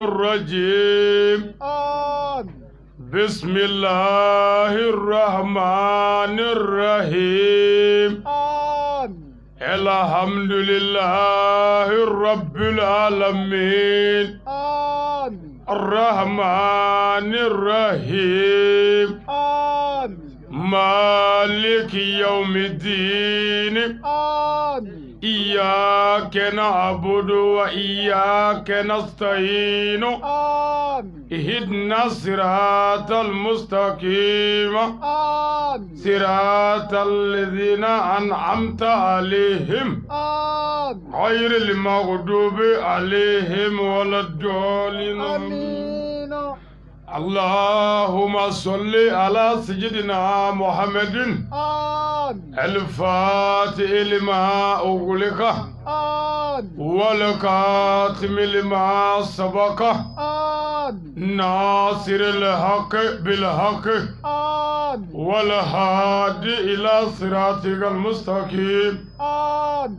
الرجيم بسم الله الرحمن الرحيم الحمد لله رب العالمين الرحمن الرحيم مالك يوم الدين إياك نعبد وإياك نستعين اهدنا الصراط المستقيم صراط الذين أنعمت عليهم غير المغضوب عليهم ولا الضالين. اللهم صل على سيدنا محمد الفاتح لما أغلق والخاتم لما سبق ناصر الحق بالحق والهادي إلى صراطك المستقيم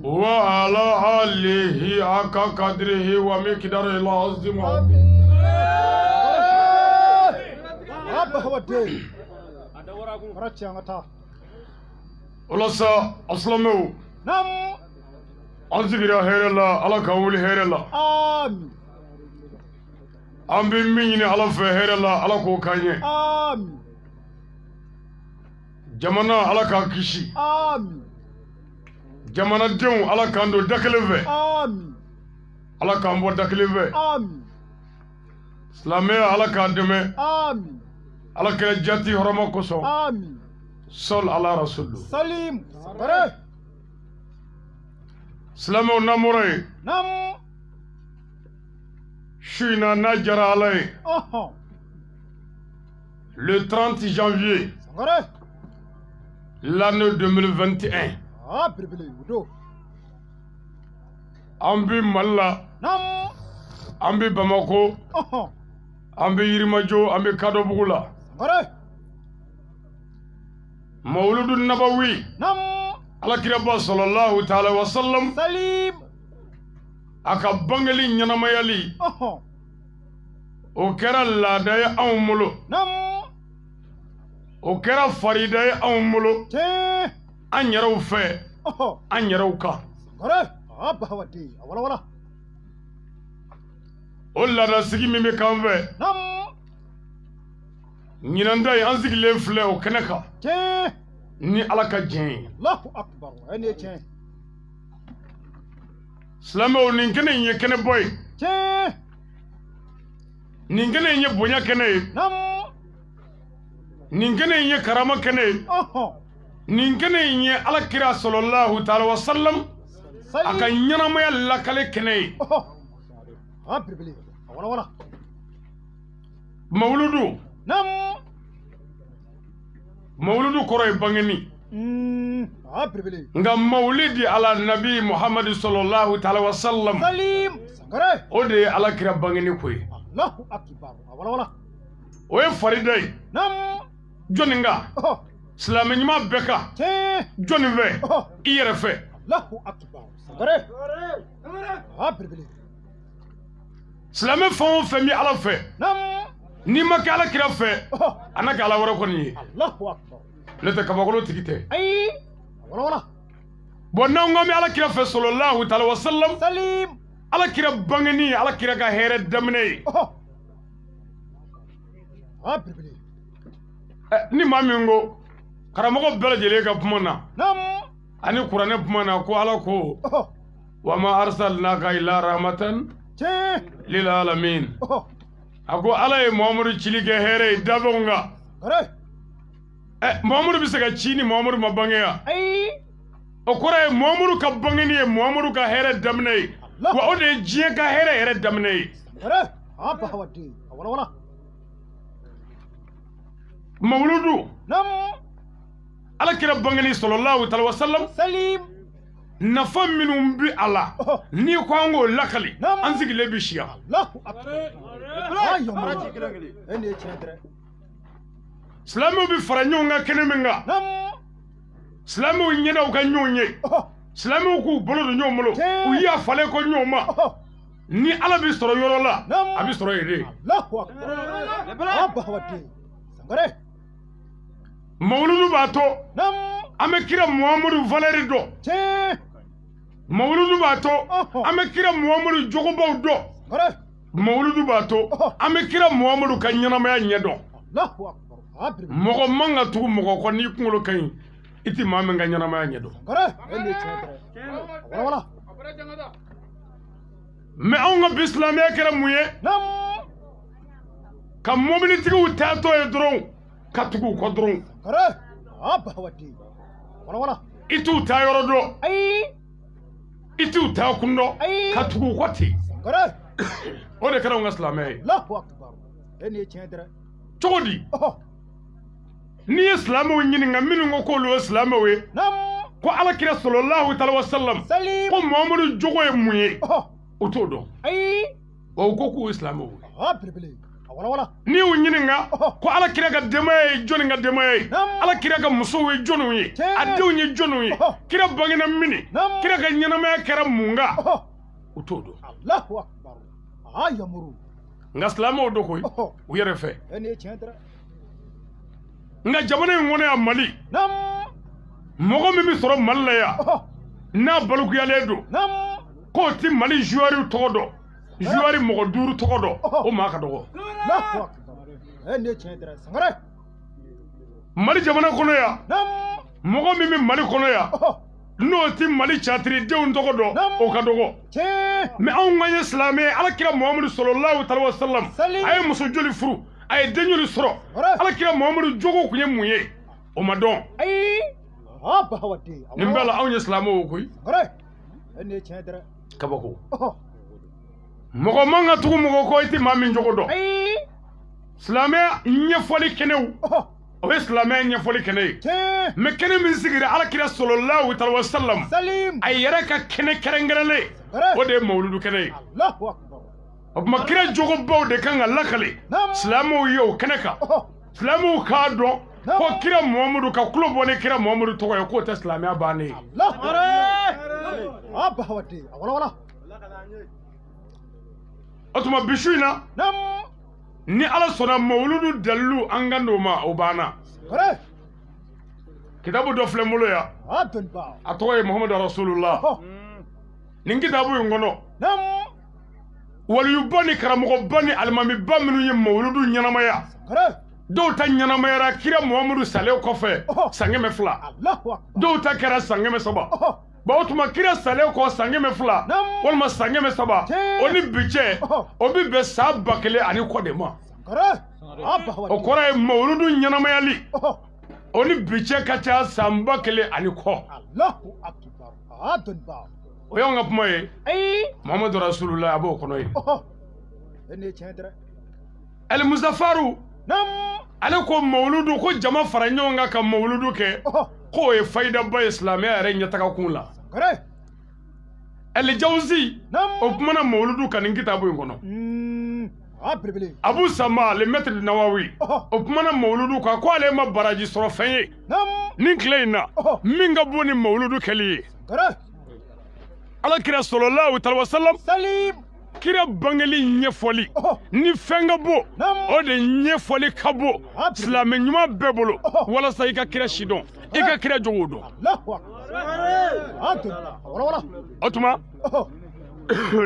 وعلى آله حق قدره ومقداره العظيم. Olasa aslamu nam anzigira herella ala kawuli herella amin ambi minni ala fe herella ala ko kanye amin jamana ala ka kishi amin jamana dew ala kando dakeleve amin ala kambo dakeleve amin islamé ala ka deme amin ala ka jati horoma koso amin sol ala rasul salim bare islamé namore nam shina najara alay le 30 janvier bare l'année 2021 birbili wudo ambi malla nam ambi bamako ambi yirimajo ambi kado bugula bare مولود النبوي نم على كربا صلى الله تعالى وسلم سليم aka bangali nyanama yali o kera laada ya awmulo nam o kera farida ya awmulo te an yaraw fe an yaraw ka gore abba wadi wala wala o laada sigi min be kan fe nam nyinanda yi an sigilen filɛ o kɛnɛ kan ni ala ka jɛn ye Allahu akbar ene tiɲɛ silamɛw nin kɛnɛ in ye kɛnɛ bɔ ye tiɲɛ nin kɛnɛ in ye bonya kɛnɛ ye nam nin kɛnɛ in ye karama kɛnɛ ye nin kɛnɛ in ye ala kira sallallahu ta'ala wa sallam a ka ɲɛnamaya lakale kɛnɛ ye wala wala mawuludu nam mawuludu kɔrɔ ye bangeni nka mawulidi ala nabi muhammadu sallallahu ta'ala wa sallam salim gore o de ye ala kira bangeni ko ye Allahu akbar wala wala o ye farida ye nam jɔnni ka silamɛ ɲuman bɛɛ kan jɔnni fɛ i yɛrɛ fɛ Allahu akbar gore silamɛ fɛn o fɛn bɛ ala fɛ nam n'i ma kɛ ala kira fɛ a na kɛ ala wɛrɛ kɔni ye Allahu akbar ne tɛ kabakolo tigi tɛ ayi wala wala bon n'anw ko an bɛ ala kira fɛ sallallahu ta'ala wa sallam salim ala kira bangeni ala kira ka hɛrɛ daminɛ ye ni maa min ko karamɔgɔ bɛɛ lajɛlen ka kuma na nam ani kuranɛ kuma na ko ala ko wa ma arsalnaka illa rahmatan lil alamin a ko ala ye Muhamadu cili kɛ hɛrɛ ye dabɛnw kan Muhamadu bɛ se ka ci ni Muhamadu ma bange ya o kɔrɔ ye Muhamadu ka bangeni ye Muhamadu ka hɛrɛ daminɛ ye wa o de ye diɲɛ ka hɛrɛ yɛrɛ daminɛ ye mawuludu ala kira bangeni sallallahu ta'ala wa sallam salim nafa minnu bi a la ni ko an k'o lakali an sigilen bi siya silamɛw bi fara ɲɔgɔn kan kɛnɛ min kan silamɛw ɲɛdaw ka ɲɔgɔn ye silamɛw k'u bolo don ɲɔgɔn bolo u y'a falen ko ɲɔgɔn ma ni ala bi sɔrɔ yɔrɔ la a bi sɔrɔ yen de Allahu akbar abba hawati sangare mawludu b'a to nam an bɛ kira muhamadu valeri dɔn tiɲɛ mawludu b'a to an bɛ kira muhamadu jogobaw dɔn sangare mawludu b'a to an bɛ kira muhamadu ka ɲɛnamaya ɲɛ dɔn Allahu akbar abri mɔgɔ man ka tugu mɔgɔ kɔ n'i kunkolo ka ɲi i tɛ maa min ka ɲɛnamaya ɲɛ dɔn sangare ele tiɲɛ wala mais anw ka bi silamɛya kɛra mun ye nam ka mobilitigiw taatɔ ye dɔrɔn ka tugu u kɔ dɔrɔn sangare abba hawati wala i t'u taa yɔrɔ dɔn ayi i t'u taa kun dɔn ka tugu u kɔ ten sangare o de kɛra anw ka silamɛya ye Allahu akbar ele tiɲɛ cogo di n'i ye silamɛw ɲininka minnu ko k'olu ye silamɛw ye nam ko alakira sɔlɔlahu taala wa salam salim ko muhamadu jogo ye mun ye o t'o dɔn ayi wa u ko k'u ye silamɛw ye abri wala n'i y'u ɲininka ko alakira ka denbaya ye jɔnni ka denbaya ye nam alakira ka musow ye jɔnniw ye a denw ye jɔnniw ye kira bangena mini kira ka ɲɛnamaya kɛra mun kan u t'o dɔn Allahu akbar ayamuru nka silamɛw do koyi u yɛrɛ fɛ ele tiɲɛ nka jamana in kɔnɔ yan mali nam mɔgɔ min bɛ sɔrɔ mali la yan n'a balukuyalen don nam k'o ti mali joueur tɔgɔ dɔn joueur mɔgɔ 5 tɔgɔ dɔn o maa ka dɔgɔ Allahu akbar ele tiɲɛ sangare mali jamana kɔnɔ yan nam mɔgɔ min bɛ mali kɔnɔ yan n'o ti mali catiridenw tɔgɔ dɔn o ka dɔgɔ tiɲɛ mais anw ka ye silamɛ alakira muhamadu sɔlɔlahu taala wa salam a ye muso joli furu a ye den joli sɔrɔ alakira muhamadu jogo tun ye mun ye o ma dɔn ayi abba hawati nin bɛɛ la anw ye silamɛw koyi sangare ele tiɲɛ kabako mɔgɔ man ka tugu mɔgɔ kɔ i tɛ maa min jogo dɔn ayi silamɛya ɲɛfɔli kɛnɛw o ye silamɛya ɲɛfɔli kɛnɛ ye tiɲɛ mais kɛnɛ min sigira alakira sɔlɔlahu taala wa salam salim a yɛrɛ ka kɛnɛ kɛrɛnkɛrɛnlen o de ye mawuludu kɛnɛ ye Allahu akbar o tuma kira jogobaw de kan ka lakale silamɛw ye o kɛnɛ kan silamɛw k'a dɔn ko kira muhamadu ka tulo bɔ ni kira muhamadu tɔgɔ ye k'o tɛ silamɛya bannen ye abba hawati wala o tuma bi su in na nam ni ala sɔnna mawuludu dalilu an kan d'o ma o banna sangare kitabu dɔ filɛ n bolo yan adunba a tɔgɔ ye muhamadu rasulullah nin kitabu in kɔnɔ nam waliyuba ni karamɔgɔba ni alimamiba minnu ye mawuludu ɲɛnamaya sangare dɔw ta ɲɛnamayara kira muhamadu salen kɔfɛ san 200 Allahu akbar dɔw ta kɛra san 300 o tuma kira salen kɔ san 200 walima san 300 o ni bi cɛ o bi bɛn san 1000 ani kɔ de ma sangare abba hawati o kɔrɔ ye mawuludu ɲɛnamayali o ni bi cɛ ka ca san 1000 ani kɔ Allahu akbar adunba o y'anw ka kuma ye ayi muhamadu rasulullah a b'o kɔnɔ ye ele tiɲɛ el muzafaru nam ale ko mawuludu ko jama fara ɲɔgɔn kan ka mawuludu kɛ k'o ye fayidaba ye silamɛya yɛrɛ ɲɛtaga kun la sangare el jawzi nam o kumana mawuludu kan nin kitabu in kɔnɔ abri abu sama le maître nawawi o kumana mawuludu kan ko ale ma baraji sɔrɔ fɛn ye nam nin tile in na min ka bon ni mawuludu kɛli ye sangare alakira sɔlɔlahu taala wa salam salim kira bangeli ɲɛfɔli ni fɛn ka bɔ o de ɲɛfɔli ka bɔ silamɛ ɲuman bɛɛ bolo walasa i ka kira si dɔn i ka kira jogo dɔn Allahu akbar adunba wala o tuma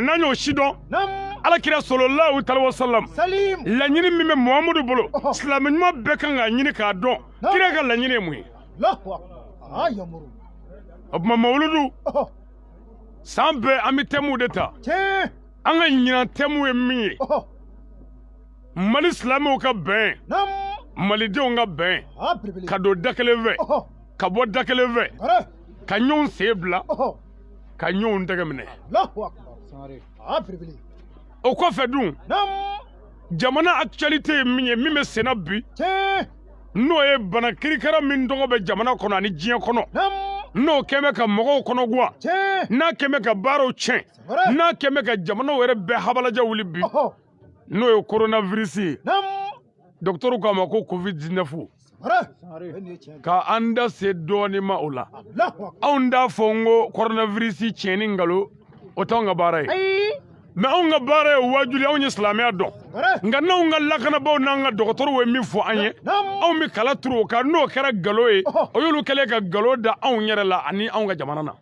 n'an y'o si dɔn nam alakira sɔlɔlahu taala wa salam salim laɲini min bɛ muhamadu bolo silamɛ ɲuman bɛɛ kan k'a ɲini k'a dɔn kira ka laɲini ye mun ye Allahu akbar ayamuru o tuma mawuludu san bɛɛ an bɛ tɛmuw de ta tiɲɛ an ka ɲinan tɛmu ye min ye mali silamɛw ka bɛn nam malidenw ka bɛn abri ka don da kelen fɛ ka bɔ da kelen fɛ sangare ka ɲɔgɔn sen bila ka ɲɔgɔn tɛgɛ minɛ Allahu akbar sangare abri o kɔfɛ dun nam jamana actualité ye min ye min bɛ senna bi tiɲɛ n'o ye bana kirikara min tɔgɔ bɛ jamana kɔnɔ ani diɲɛ kɔnɔ nam n'o kɛn bɛ ka mɔgɔw kɔnɔ guwan tiɲɛ n'a kɛn bɛ ka baaraw tiɲɛ n'a kɛn bɛ ka jamanaw yɛrɛ bɛɛ habalajɛ wuli bi n'o ye coronavirus ye nam docteur k'a ma ko covid-19 ka an da se dɔɔnin ma o la anw t'a fɔ n ko coronavirus tiɲɛni nkalon o t'anw ka baara ye mais on ga bare wajuli on islamia don nga na on ga lakana baw na nga docteur we mi fo anye on mi kala turu ka no kera galo e o yulu kele ka galo da on yere la ani on ga jamana na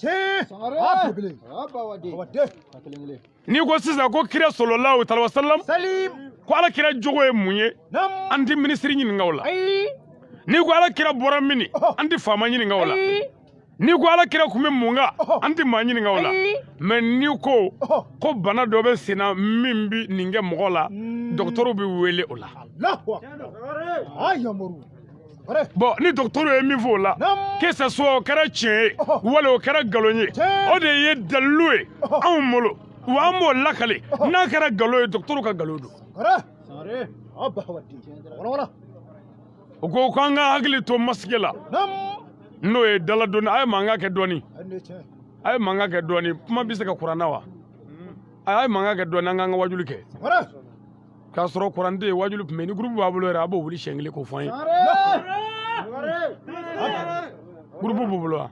ni ko sisa ko kira sallallahu alaihi wasallam ko ala kira jogo e munye andi ministre nyi ngawla ni ko ala kira bora mini andi fama nyi ngawla ni ko ala kira kume munga andi ma nyi ngawla mais ni ko bana do be sina mimbi ninge mogola docteur bi wele ola bon ni docteur e mi vola que ce soit chrétien wala kara galonye o de ye dalue amolo wa mo lakale na kara galo docteur ka galodo ko kanga hagli to maskela no e dala doni ay manga ke doni kuma bi se ka qur'ana wa ay manga ke doni nga wajulu ke ka soro qur'ande wajulu me ni groupe babulo ra bo wuli shengle ko fon groupe babulo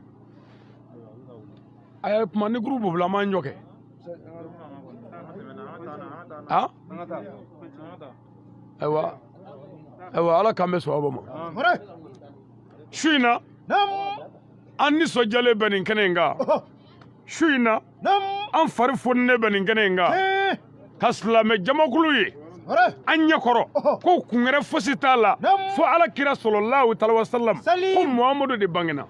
ay kuma ni groupe babulo ma njoke ha aywa ala kambe so abama shuina anni so jale benin kenenga shuina an fari fonne benin kenenga kaslame jamakulu ye anya koro ko kungere fositala fo ala kira sallallahu alaihi wasallam ko muhammadu de bangena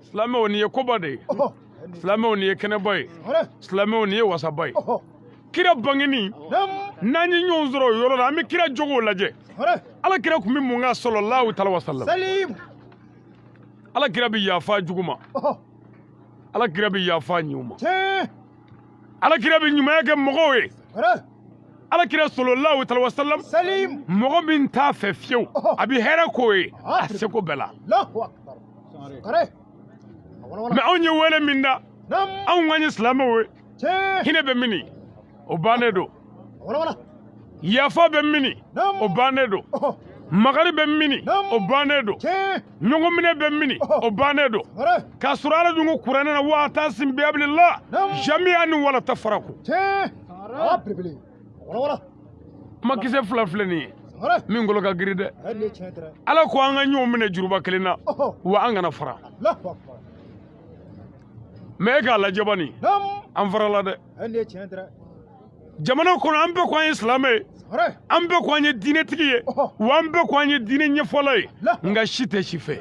islame woni ye kobade islame woni ye keneboy islame woni ye wasaboy kira bangeni nani nyonzoro yoro na mi kira jogo laje ala kira kumi munga sallallahu alaihi wasallam ala kira bi yafa juguma ala kira bi yafa nyuma ala kira bi nyuma yake mogowe ala kira sallallahu alaihi wasallam mogo bin ta fe fieu abi hera koye aseko bela me onye wele minda an wani islamawe hine be mini obanedo yafa be mini obanedo magari be mini obanedo nyongo mine be mini obanedo kasurala dungu qur'ana na wa tasim bi ablillah jami'an wala tafaraku makise flafleni min golo ka giride ala ko anga nyu mine juruba kelina wa anga na fara me ga la jabani am fara la de jamana kono ambe ko islamé ambe ko anye dine tigiye wa ambe ko anye dine nyefolay nga shite shife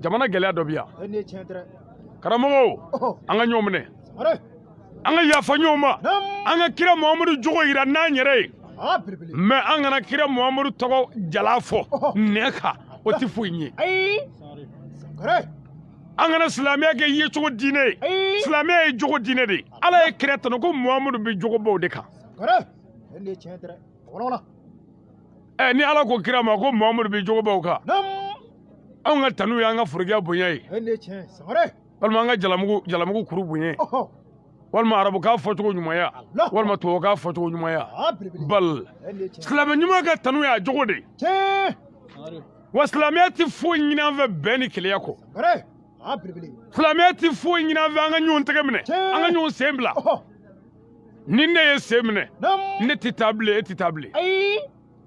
jamana gele adobia karamo anga nyomne anga yafa nyoma anga kira muhammadu jogo ira na nyere me anga na kira muhammadu togo jalafo neka otifuinye angana islamiya ke ye jogo dine islamiya ye jogo dine de ala ye kreta no ko muhammadu bi jogo bo de kan ni ala ko kira ma ko muhammadu bi jogo bo ka anga tanu ya anga furga bonya yi walma anga jalamugu kuru bonya walma arabu ka foto nyumaya walma to ka foto nyumaya bal islamiya nyuma ka tanu ya jogo de wa islamiya ti fo nyina ve beni kiliya ko Flameti fo nyina vanga nyon tegemne anga nyon sembla ninne ye semne ne titable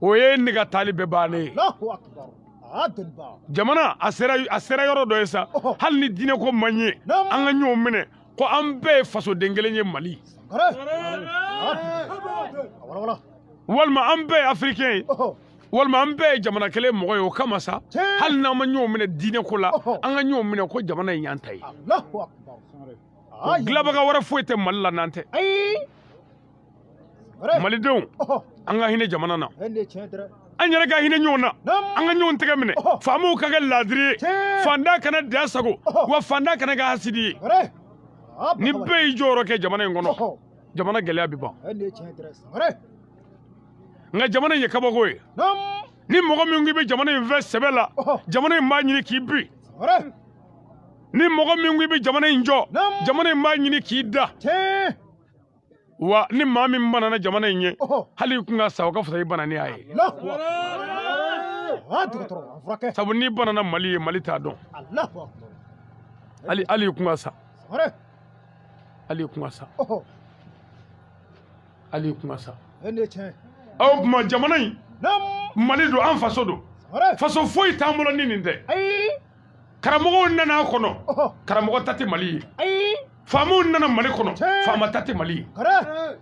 oye niga talibe bane jamana asera yoro do esa hal ni dine ko manye anga nyon mene ko ambe faso dengelenye mali walma ambe africain walma ambe jamana kele moyo kama sa hal na ma nyo mene dine ko la anga nyo mene ko jamana yantai Allahu akbar glaba ga wara foite malla nante malidon anga hine jamana na anya ga hine nyona anga nyon tege mene famu kaga ladri fanda kana dasago wa fanda kana ga hasidi ni be joro ke jamana ngono jamana gele abiba nga jamana ye kabagoy ni mogo mi ngi be jamana invest sebela jamana ma nyini ki bi ni mogo mi ngi be jamana injo jamana ma nyini ki da wa ni mami mbana na jamana nye hali kunga sawa ka fusai bana ni aye sabu ni bana na mali ta don Ali kuma sa Sangare. Ali kuma sa Oh. Ali kuma sa Ene chen. aw kuma jamana in Nam. Mali do an faso do Sangare. faso foyi t'an bolo ni nin tɛ Ai. karamɔgɔw nana kɔnɔ Oh. karamɔgɔ ta tɛ Mali ye Ai. faamaw nana Mali kɔnɔ Tiɲɛ. faama ta tɛ Mali ye Kare.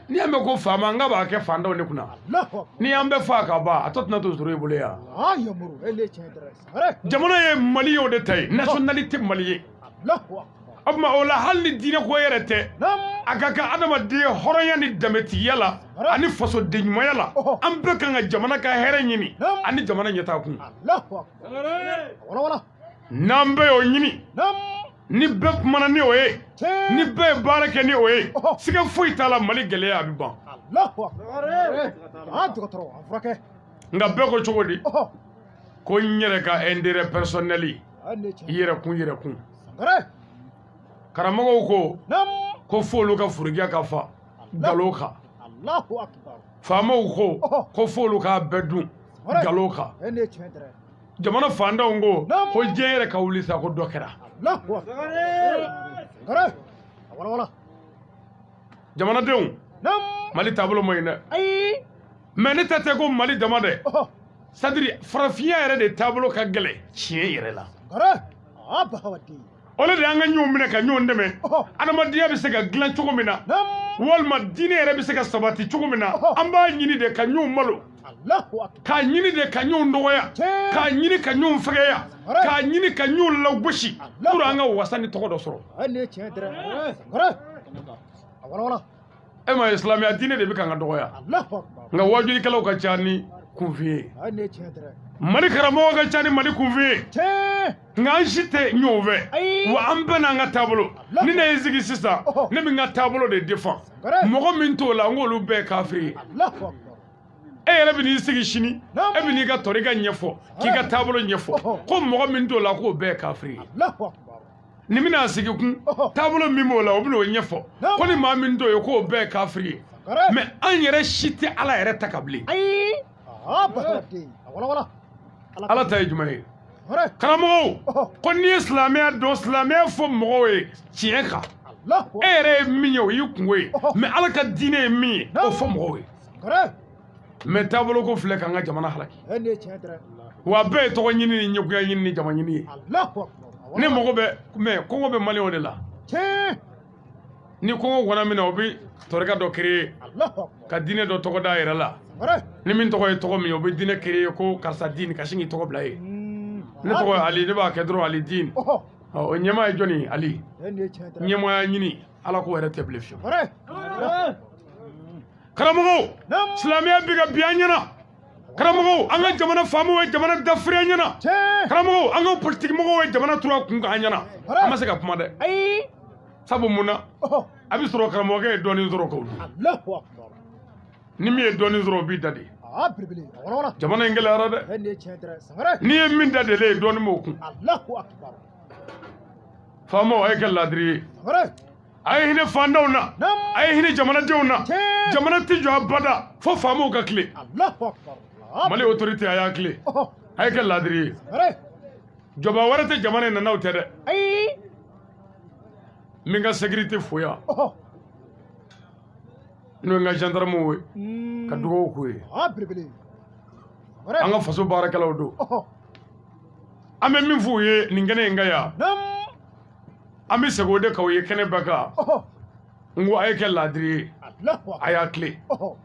n'i y'a mɛn ko faama an ka b'a kɛ fantanw de kunna Allahu Akbar. n'i y'an bɛɛ fa ka ban a tɔ tɛna to sɔrɔ i bolo yan Ah yamuru. Ene chen dere. Sangare. jamana ye Mali ye o de ta ye nationalité Mali ye Allahu Akbar. o tuma o la hali ni diinɛ ko yɛrɛ tɛ Nam. a ka kan adamaden hɔrɔnya ni danbetigiya la ani fasoden ɲumanya la an bɛɛ kan ka jamana ka hɛrɛ ɲini ani jamana ɲɛtaa kun Allahu Akbar. Wala wala. n'an bɛɛ y'o ɲini Nam. ni bɛɛ kumana ni o ye Chen. ni bɛɛ ye baara kɛ ni o ye siga foyi t'a la Mali gɛlɛya a bɛ ban Allahu Akbar. Ah dɔgɔtɔrɔ an furakɛ. nka bɛɛ ko cogo di Oh. ko n yɛrɛ ka intérêt personnel Ene chen. yɛrɛkun Sangare. karamɔgɔw ko Nam. ko f'olu ka furiya ka fa nkalon kan Allahu Akbar. faamaw ko f'olu k'a bɛɛ dun nkalon kan Ene chen dere. jamana fantanw ko diɲɛ yɛrɛ ka wuli sa ko dɔ kɛra Allahu Akbar. Sangare. Wala wala. jamanadenw Nam. Mali taabolo ma ɲi dɛ Ai. mɛ ne ta tɛ ko Mali dama dɛ Oh. c'est-à-dire farafinya yɛrɛ de taabolo ka gɛlɛn tiɲɛ yɛrɛ la Sangare. Ah bahawati. o de y'an ka ɲɔgɔn minɛ ka ɲɔgɔn dɛmɛ Oh. adamadenya bɛ se ka dilan cogo min na Nam. walima diinɛ yɛrɛ bɛ se ka sabati cogo min na Oh. an b'a ɲini de ka ɲɔgɔn malo Allahu Akbar. k'a ɲini de ka ɲɔgɔn dɔgɔya Tiɲɛ. k'a ɲini ka ɲɔgɔn fɛgɛya Sangare. k'a ɲini ka ɲɔgɔn lagosi pour an ka wasa ni tɔgɔ dɔ sɔrɔ Ene chen dere. Sangare. Wala wala. e ma ye silamɛya diinɛ de bɛ ka an ka dɔgɔya Allahu Akbar. nka wajulikɛlaw ka ca ni kunfin ye Ene chen dere. Mali karamɔgɔ ka ca ni Mali kunfin ye Chen. nka an si tɛ ɲɔgɔn fɛ Ayi. wa an bɛɛ n'an ka taabolo ni ne ye n sigi sisan ne bɛ n ka taabolo de défend Sangare. mɔgɔ min t'o la n k'olu bɛɛ ye kafiri ye Allahu Akbar. e yɛrɛ bɛ n'i sigi sini e bɛ n'i ka tɔrika ɲɛfɔ k'i ka taabolo ɲɛfɔ ko mɔgɔ min t'o la k'o bɛɛ ye kafiri ye Allahu Akbar. ni bɛna sigi kun taabolo min b'o la o bɛna o ɲɛfɔ ko ni maa min t'o ye k'o bɛɛ ye kafiri ye Sangare. mɛ an yɛrɛ si tɛ Ala yɛrɛ ta ka bilen Ai. Ah bahawati. Wala wala. Ala ta ye jumɛn ye Sangare. karamɔgɔw ko n'i ye silamɛya dɔn silamɛya fɔ mɔgɔw ye tiɲɛ kan Allahu e yɛrɛ ye min ye o y'i kungo ye mɛ Ala ka diinɛ ye min ye o fɔ mɔgɔw ye Sangare. mɛ taabolo ko filɛ k'an ka jamana halaki Ene chen dere. wa bɛɛ ye tɔgɔ ɲini ni ɲɛgoya ɲini ni jama ɲini ye Allahu Akbar. ne mago bɛ mɛ kɔngɔ bɛ maliyɛnw de la Chen. ni kɔngɔ gɔnna min na o bɛ tɔrika dɔ créer Allahu Akbar. ka diinɛ dɔ tɔgɔ da a yɛrɛ la Sangare. ni min tɔgɔ ye tɔgɔ min ye o bɛ diinɛ créer ko karisa diini ka sin k'i tɔgɔ bila ye ne tɔgɔ ye Ali ne b'a kɛ dɔrɔn Ali diini Oh. o ɲɛmaa ye jɔnni ye Ali Ene chen dere. ɲɛmaaya ɲini Ala k'o yɛrɛ tɛ bilen fiyewu Sangare. karamɔgɔw Nam. silamɛya bɛ ka bi an ɲɛna karamɔgɔw an ka jamana faamaw ye jamana dafiri an ɲɛna Chen. karamɔgɔw an ka politiki mɔgɔw ye jamana turu a kun kan an ɲɛna an ma se ka kuma dɛ Ai. sabu mun na Oh. a bɛ sɔrɔ karamɔgɔkɛ ye dɔɔnin sɔrɔ k'o dun Allahu Akbar. ni min ye dɔɔnin sɔrɔ o b'i da de Ah bilibili. Wala wala. jamana in gɛlɛyara dɛ Ene chen dere. Sangare. n'i ye min da de ye dɔɔnin b'o kun Allahu Akbar. faamaw a ye kɛ ladiri ye Sangare. a ye hinɛ fantanw na Nam. a ye hinɛ jamanadenw na Tiɲɛ. jamana tɛ jɔ abada fo faamaw ka tile Allahu Akbar. Ah. Mali autorité a y'a tile Oh. a ye kɛ ladiri ye Sangare. jɔba wɛrɛ tɛ jamana in na n'aw tɛ dɛ Ai. min ka sécurité foya Oh. n'o ye n ka gendarmew ye ka dugawu k'u ye Ah bilibili. an Sangare. ka faso baarakɛlaw don Oh. an bɛ min f'u ye nin kɛnɛ in ka yan Nam. an bɛ segin o de kan o ye kɛnɛ bɛɛ kan Oh. n ko a ye kɛ ladiri ye Allahu Akbar. a y'a tile Oh.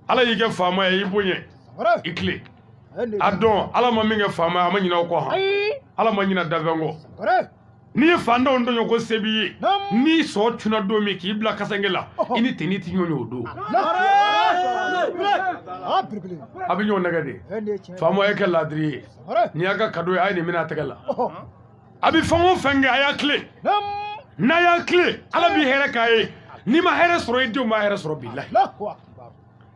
ala y'i kɛ faama ye i bonya Sangare. i tile Ene. a dɔn ala ma min kɛ faama ye a ma ɲinɛ o kɔ han Ai. ala ma ɲinɛ dafɛn kɔ Sangare. n'i ye fantanw dɔn ko se b'i ye Nam. n'i sɔ cunna don min k'i bila kasange la i ni teni ti ɲɔgɔn ye o don Ah bilibili. a bɛ ɲɔgɔn nɛgɛ de Ene chen. faama a ye kɛ ladiri ye Sangare. n'i y'a ka kado ye a ye nin minɛ a tɛgɛ la Oh. a bɛ fɛn o fɛn kɛ a y'a tile Nam. n'a y'a tile ala b'i hɛrɛ k'a ye n'i ma hɛrɛ sɔrɔ i denw ma hɛrɛ sɔrɔ bilahi Allahu Akbar.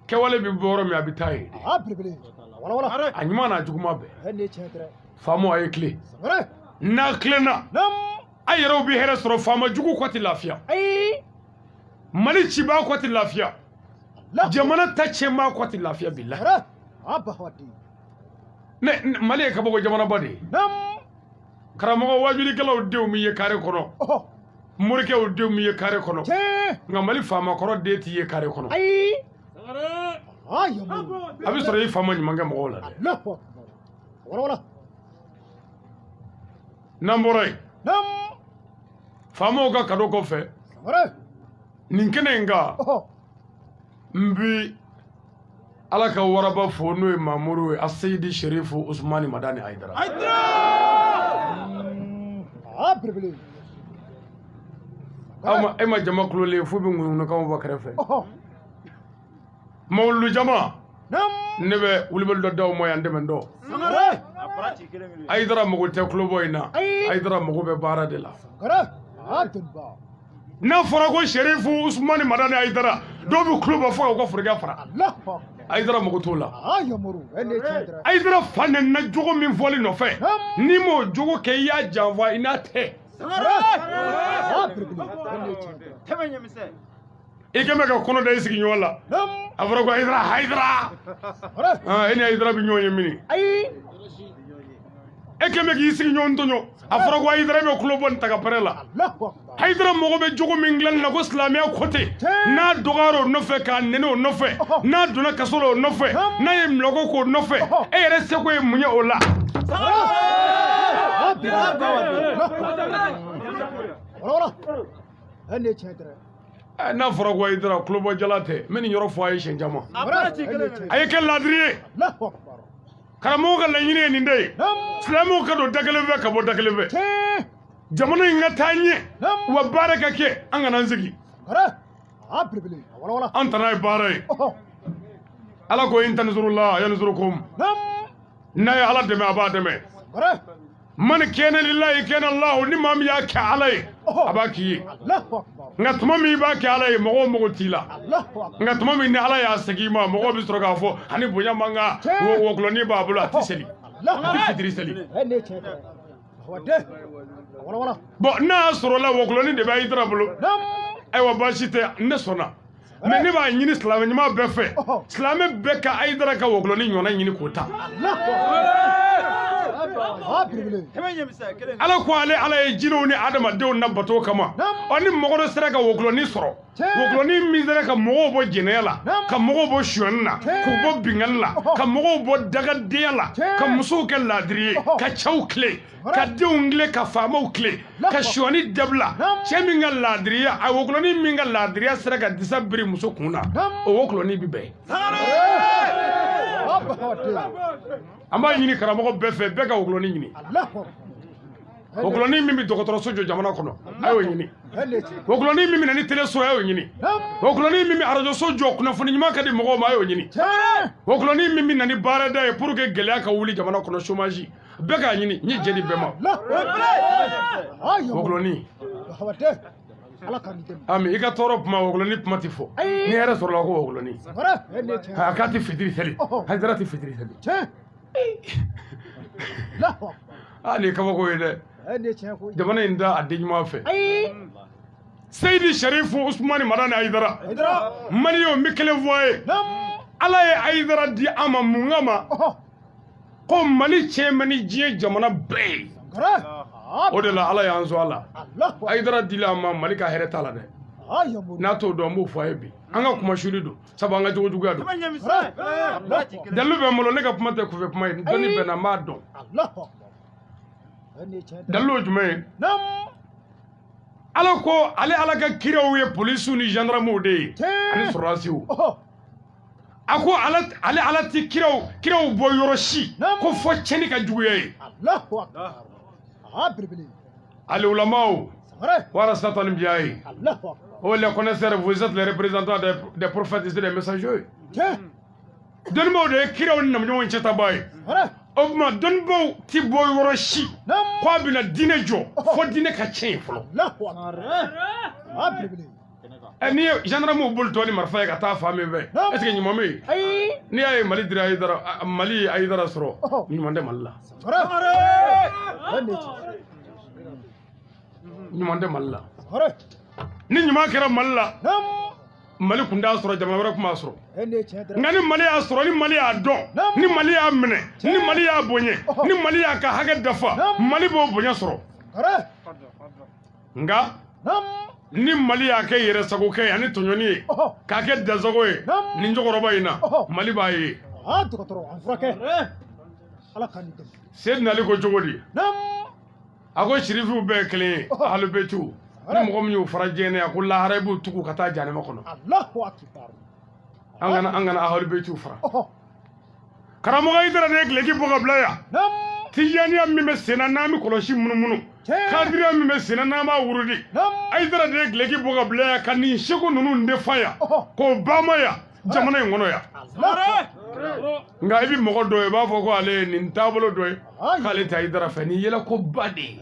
kɛwale bɛ bɔ yɔrɔ min a bɛ taa ye Ah bilibili. Wala wala. a ɲuman n'a juguman bɛɛ Ene chen dere. faama a ye tile Sangare. n'a tilenna Nam. a yɛrɛw bɛ hɛrɛ sɔrɔ faama jugu kɔ tɛ lafiya Ai. mali cibaa kɔ tɛ lafiya Allahu. jamana ta cɛmaa kɔ tɛ lafiya bilahi Sangare. Ah bahawati. Mali ye kabako jamana ba de ye Nam. karamɔgɔ wajulikɛlaw denw min ye carré kɔnɔ morikɛw denw min ye carré kɔnɔ nka Mali faamakɔrɔ den t'i ye carré kɔnɔ a bɛ sɔrɔ i faama ɲuman kɛ mɔgɔw la dɛ n'an bɔra yen faamaw ka cadeau kɔfɛ nin kɛnɛ in kan n bi Ala ka waraba fo n'o ye Mamuru ye Aseyidi Sherifu Usmani Madani Aidara e ma jama kulolen fo bɛ ŋunuŋunukanw bɔ kɛrɛfɛ mawulu jama ne bɛ wulibali dɔ d'aw ma yan dɛmɛ dɔ Aidara mago tɛ kulobɔ in na Aidara mago bɛ baara de la n'a fɔra ko Sherifu Usmani Madani Aidara dɔw bɛ kulobɔ fo ka forokɛ fara Aidara mago t'o la Aidara fa nɛnina jogo min fɔli nɔfɛ n'i m'o jogo kɛ i y'a janfa i n'a tɛ i kɛn bɛ ka kɔnɔ da i sigiɲɔgɔn la a fɔra ko Aidara e ni Aidara bɛ ɲɔgɔn ye mini e kɛn bɛ k'i sigiɲɔgɔn tɔɲɔ a fɔra ko Aidara bɛ kulo bɔ nin tagapɛrɛ la Aidara mago bɛ jogo min dilanni na ko silamɛya côté n'a dɔgɔyara o nɔfɛ k'a nɛnɛ o nɔfɛ n'a donna kaso la o nɔfɛ n'a ye milɔgɔ k'o nɔfɛ e yɛrɛ seko ye mun ye o la n'a fɔra ko Aidara kulobɔ jala tɛ n bɛ nin yɔrɔ fɔ a ye siɲɛ caman a ye kɛ laadiri ye karamɔgɔ ka laɲini ye nin de ye silamɛw ka don da kelen fɛ ka bɔ da kelen fɛ jamana in ka taa ɲɛ wa baara ka kɛ an kana an sigi an tana ye baara ye Ala ko in tanzurullah yanzurukum n'a ye Ala dɛmɛ a b'a dɛmɛ man kana lillahi kana Allah ni maa min y'a kɛ Ala ye a b'a k'i ye nka tuma min b'a kɛ Ala ye mɔgɔw mago t'i la nka tuma min ni Ala y'a segin i ma mɔgɔw bɛ sɔrɔ k'a fɔ ani bonya man kan wɔkulɔnin b'a bolo a tɛ seli a tɛ fitiri seli bon n'a y'a sɔrɔ la wɔkulɔnin de bɛ Aidara bolo ayiwa baasi tɛ ne sɔnna mais ne b'a ɲini silamɛ ɲuman bɛɛ fɛ silamɛ bɛɛ ka Aidara ka wɔkulɔnin ɲɔgɔnna ɲini k'o ta Ala ko Ala ye jinɛw ni adamadenw na bato kama ni mɔgɔ dɔ sera ka wɔkulɔnin sɔrɔ wɔkulɔnin min sera ka mɔgɔw bɔ jɛnɛya la ka mɔgɔw bɔ suyɔni na k'u bɔ binkali la ka mɔgɔw bɔ dagadenya la ka musow kɛ laadiri ye ka cɛw tile ka denw tile ka faamaw tile ka suyɔni dabila cɛ min ka laadiriya a wɔkulɔnin min ka laadiriya sera ka disa biri muso kun na o wɔkulɔnin bi bɛn an b'a ɲini karamɔgɔ bɛɛ fɛ bɛɛ ka wɔkulɔnin ɲini wɔkulɔnin min bɛ dɔgɔtɔrɔso jɔ jamana kɔnɔ a y'o ɲini wɔkulɔnin min bɛ na ni teleso a y'o ɲini wɔkulɔnin min bɛ arajoso jɔ kunnafoni ɲuman ka di mɔgɔw ma a y'o ɲini wɔkulɔnin min bɛ na ni baarada ye pour que gɛlɛya ka wuli jamana kɔnɔ chômage bɛɛ k'a ɲini n ye jɛ di bɛɛ ma wɔkulɔnin ami i ka tɔɔrɔ kuma wɔkulɔnin kuma tɛ fɔ ni hɛrɛ sɔrɔla ko wɔkulɔnin a k'a tɛ fitiri seli Aidara tɛ fitiri seli nin ye kabako ye dɛ jamana in da a den ɲuman fɛ Seyidi Sherifu Usmani Madani Aidara Maliyɛnw n bɛ kelen fɔ a ye Ala ye Aidara di an ma mun kama ko Mali tiɲɛ bɛ ni diɲɛ jamana bɛɛ ye o de la Ala y'an sɔn a la Aidara dila an ma Mali ka hɛrɛ t'a la dɛ n'a t'o dɔn n b'o fɔ a ye bi an ka kuma suri don sabu an ka jogo juguya don dalu bɛ n bolo ne ka kuma tɛ kufɛ kuma ye dɔnni bɛnna n b'a dɔn dalu ye jumɛn ye Ala ko Ala ka kiraw ye polisiw ni gendarmew de ye ani sɔrɔdasiw a ko ale tɛ kiraw bɔ yɔrɔ si ko fɔ cɛnni ka juguya ye ale ulamaw warasat al-anbiya oh les connaisseurs vous êtes les représentants des prophètes et des messagers dɔnnibaw de ye kiraw ni nabiɲɔgɔnw cɛta baa ye o tuma dɔnnibaw ti bɔ yɔrɔ si ko a bɛna diinɛ jɔ fo diinɛ ka tiɲɛ ye fɔlɔ n'i ye gendarmew boli tɔ ni marifa ye ka taa fan min fɛ est ce que ɲuman bɛ yen n'i y'a ye Mali dira Mali ye Aidara sɔrɔ ɲuman tɛ Mali la ɲuman tɛ Mali la ni ɲuman kɛra Mali la mali kun da sɔrɔ jamana wɛrɛ kuma sɔrɔ ene chendra nka ni mali y'a sɔrɔ ni mali y'a dɔn ni mali y'a minɛ ni mali y'a bonya ni mali y'a ka hakɛ dafa mali b'o bonya sɔrɔ kare nka ni mali y'a kɛ yɛrɛ sago kɛ ani tɔɲɔni ye k'a kɛ dasago ye nin jɔkɔrɔba in na mali b'a ye dɔgɔtɔrɔ an furakɛ ala ka nin dɛmɛ Seydina Ali ko cogo di a ko sirifiw bɛɛ ye kelen ye ahlubɛtiw ni mɔgɔ min y'u fara jɛnɛ a ko lahara i b'u tugu ka taa janɛma kɔnɔ Allahu akbar an kana ahlubɛtiw fara karamɔgɔ Hayidara de ye gileki bɔ ka bila yan tijaniya min bɛ senna n'an bɛ kɔlɔsi munumunu kadiriya min bɛ senna n'an b'a wurudi Hayidara de ye gileki bɔ ka bila yan ka nin seko ninnu de fa yan k'o bama yan jamana in kɔnɔ yan nka i bɛ mɔgɔ dɔ ye i b'a fɔ ko ale ye nin taabolo dɔ ye k'ale tɛ Hayidara fɛ nin yɛlɛ ko ba de ye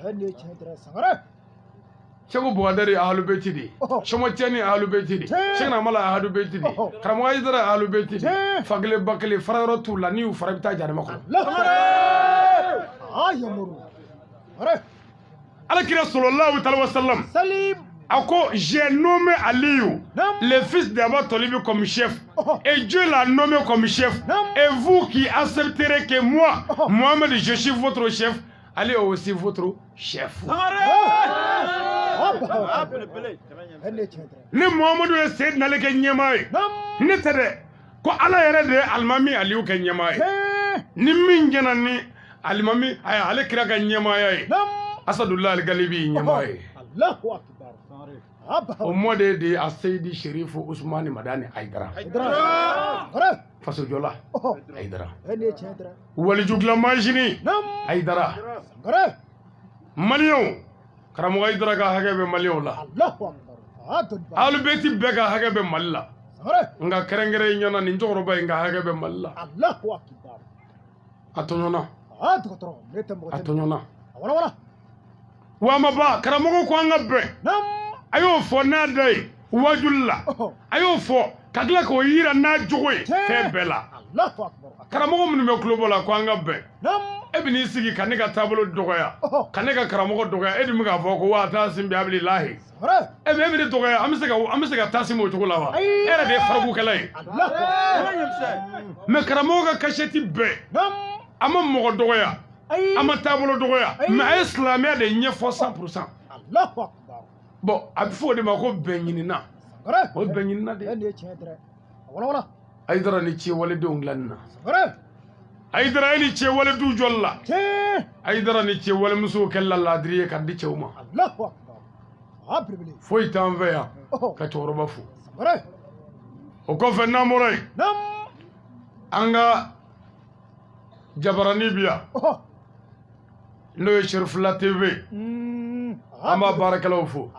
Seko Bukadari ahlubɛti de ye Sɔmɔcɛni ahlubɛti de Sɛkina Amala ahlubɛti de karamɔgɔ Hayidara ahlubɛti de fa kelen ba kelen fara yɔrɔ t'u la n'i y'u fara i bɛ taa janɛma kɔnɔ Alakira sallallahu alayhi wa sallam a ko j'ai nommé Aliou le fils d'Aba Talib comme chef et Dieu l'a nommé comme chef et vous qui accepterez que moi Mohamed je suis votre chef allez aussi votre chef ni Muhammadu ye Seydina Ali kɛ ɲɛmaa ye ne tɛ dɛ ko Ala yɛrɛ de ye alimami Aliyu kɛ ɲɛmaa ye ni min jɛna ni alimami ale kira ka ɲɛmaaya ye Asadulahi Aligalibi ye ɲɛmaa ye o mɔden de ye a Seydi Sherifu Usmani Madani Hayidara fasojɔla Hayidara walijugila manzini Hayidara maliyɛnw karamɔgɔ Hayidara ka hakɛ bɛ maliyɛnw la ahlubɛti bɛɛ ka hakɛ bɛ Mali la nka kɛrɛnkɛrɛn ɲɛna nin cɛkɔrɔba in ka hakɛ bɛ Mali la a tɔɲɔna wa ma ba karamɔgɔ ko an ka bɛn a y'o fɔ n'a da ye wajuli la a y'o fɔ ka tila k'o yira n'a jogo ye fɛn bɛɛ la karamɔgɔ minnu bɛ kulobɔ la ko an ka bɛn e bɛ n'i sigi ka ne ka taabolo dɔgɔya ka ne ka karamɔgɔ dɔgɔya e dun bɛ k'a fɔ ko waa taasim bi abilillahi e bɛ e bɛ ne dɔgɔya an bɛ se ka taasim o cogo la wa e yɛrɛ de ye farikukɛla ye mɛ karamɔgɔ ka kasɛti bɛɛ a ma mɔgɔ dɔgɔya a ma taabolo dɔgɔya mɛ a ye silamɛya de ɲɛfɔ 100%. Bon a bɛ fɔ o de ma ko bɛn ɲinina o ye bɛn ɲinina de Hayidara ni cɛwaledenw dilanni na Hayidara ye ni cɛwaledu jɔli la Hayidara ni cɛwalemusow kɛla laadiri ye ka di cɛw ma foyi t'an fɛ yan ka cɛkɔrɔba fo o kɔfɛ n'an bɔra yen an ka jabarani bi yan n'o ye Sherifula TV an b'a baarakɛlaw fo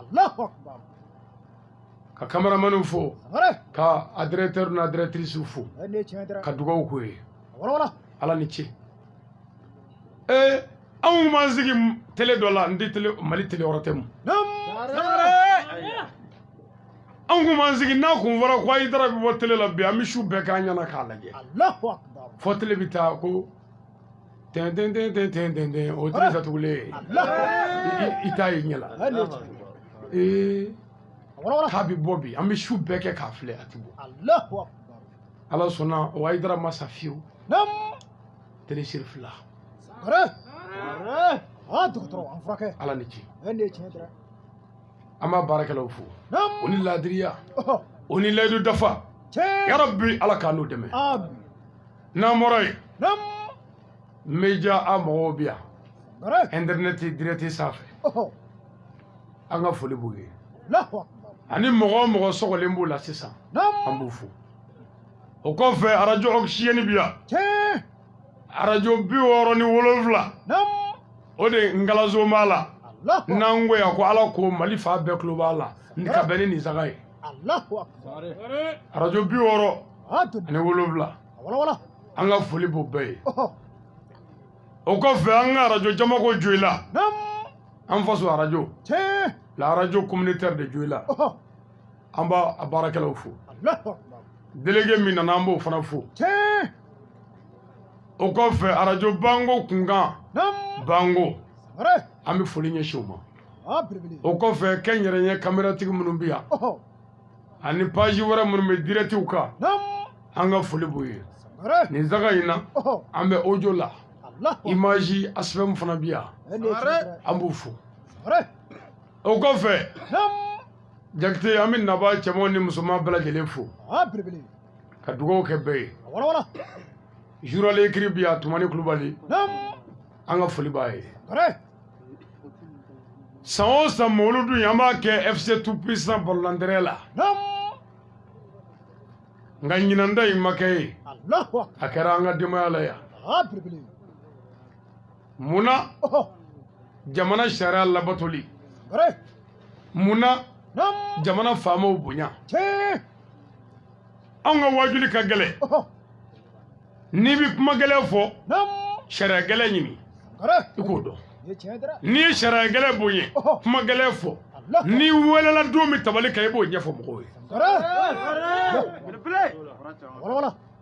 ka kameramaniw fo ka a directeur n'a directrice fo ka dugawu k'u ye Ala ni ce anw m'an sigi télé dɔ la n tɛ Mali télé wɛrɛ tɛ mu anw kun m'an sigi n'a kun fɔra ko Hayidara bɛ bɔ télé la bi an bɛ su bɛɛ k'an ɲɛna k'a lajɛ fɔ télé bɛ taa ko ten o télé datugulen i t'a ye ɲɛ la k'a bɛ bɔ bi an bɛ su bɛɛ kɛ k'a filɛ a tɛ bɔ Ala sɔnna o Hayidara ma sa fiyewu télé Sherifula Ala ni ce an b'a baarakɛlaw fo o ni laadiriya o ni layidu dafa ya Rabbi Ala k'an n'o dɛmɛ n'an bɔra yen média a mɔgɔw bi yan internet direct sanfɛ an ka foli b'u ye ani mɔgɔ o mɔgɔ sɔgɔlen b'u la sisan an b'u fo o kɔfɛ radio Oxygène bi yan radio 67 o de Ngalazo b'a la n'an ko yan ko Ala ko Mali fa bɛɛ tulo b'a la ka bɛn ni nin saga ye radio 67 an ka foli b'o bɛɛ ye o kɔfɛ an ka radio Jamako Joyila an faso radio la radio communautaire de Joyila an b'a baarakɛlaw fo délégué min nana an b'o fana fo o kɔfɛ radio Bango kunkan Bango an bɛ foli ɲɛsin o ma o kɔfɛ kɛnyɛrɛye camératigi minnu bi yan ani page wara mun be direct ka an ka foli b'u ye nin zaga in na an bɛ audio la image aspect fana bi yan an b'u fo o kɔfɛ Jakite an bɛ naba cɛmanw ni musoman bɛɛ lajɛlen fo ka dugawu kɛ bɛɛ ye journal écrit bi yan Tumani Kulubali an ka foli b'a ye san o san mawuludu an b'a kɛ FC tout puissant Barolantere la nka ɲinanda in ma kɛ ye a kɛra an ka denbaya la yan munna jamana sariya labatoli munna jamana faamaw bonya an ka wajuli ka gɛlɛ n'i bɛ kuma gɛlɛ fɔ sariya gɛlɛ ɲini i k'o dɔn n'i ye sariya gɛlɛ bonya kuma gɛlɛ fɔ n'i welela don min tabali kan i b'o ɲɛfɔ mɔgɔw ye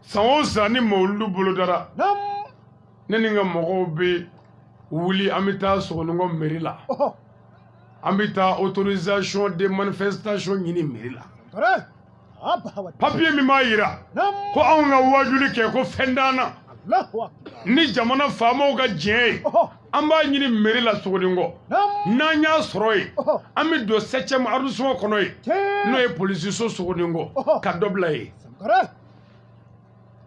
san o san ni mawuludu bolodara ne ni n ka mɔgɔw bɛ wuli an bɛ taa Sogonikɔ mairie la an bɛ taa autorisation de manifestation ɲini mairie la papier min b'a yira ko anw ka wajuli kɛ ko fɛn t'an na ni jamana faamaw ka diɲɛ ye an b'a ɲini mairie la Sogonikɔ n'an y'a sɔrɔ yen an bɛ don 7e arrondissement kɔnɔ yen n'o ye polisiso Sogonikɔ ka dɔ bila yen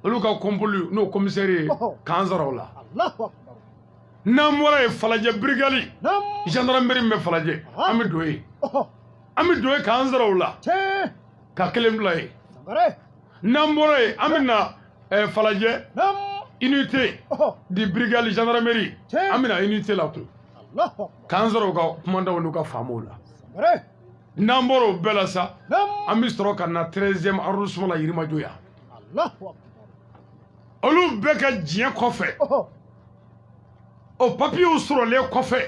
olu ka compoli n'o commissaire ye k'an sara o la n'an bɔra yen Falajɛ brigade gendarmerie min bɛ Falajɛ an bɛ don yen k'an sara o la ka kelen bila yen n'an bɔra yen an bɛ na Falajɛ unité di brigade gendarmerie an bɛ na unité la kun k'an sara o ka kumandaw n'u ka faamaw la n'an bɔra o bɛɛ la sa an bɛ sɔrɔ ka na 13e arrondissement la Yirimajɔ yan olu bɛɛ ka diɲɛ kɔfɛ o papiyew sɔrɔlen kɔfɛ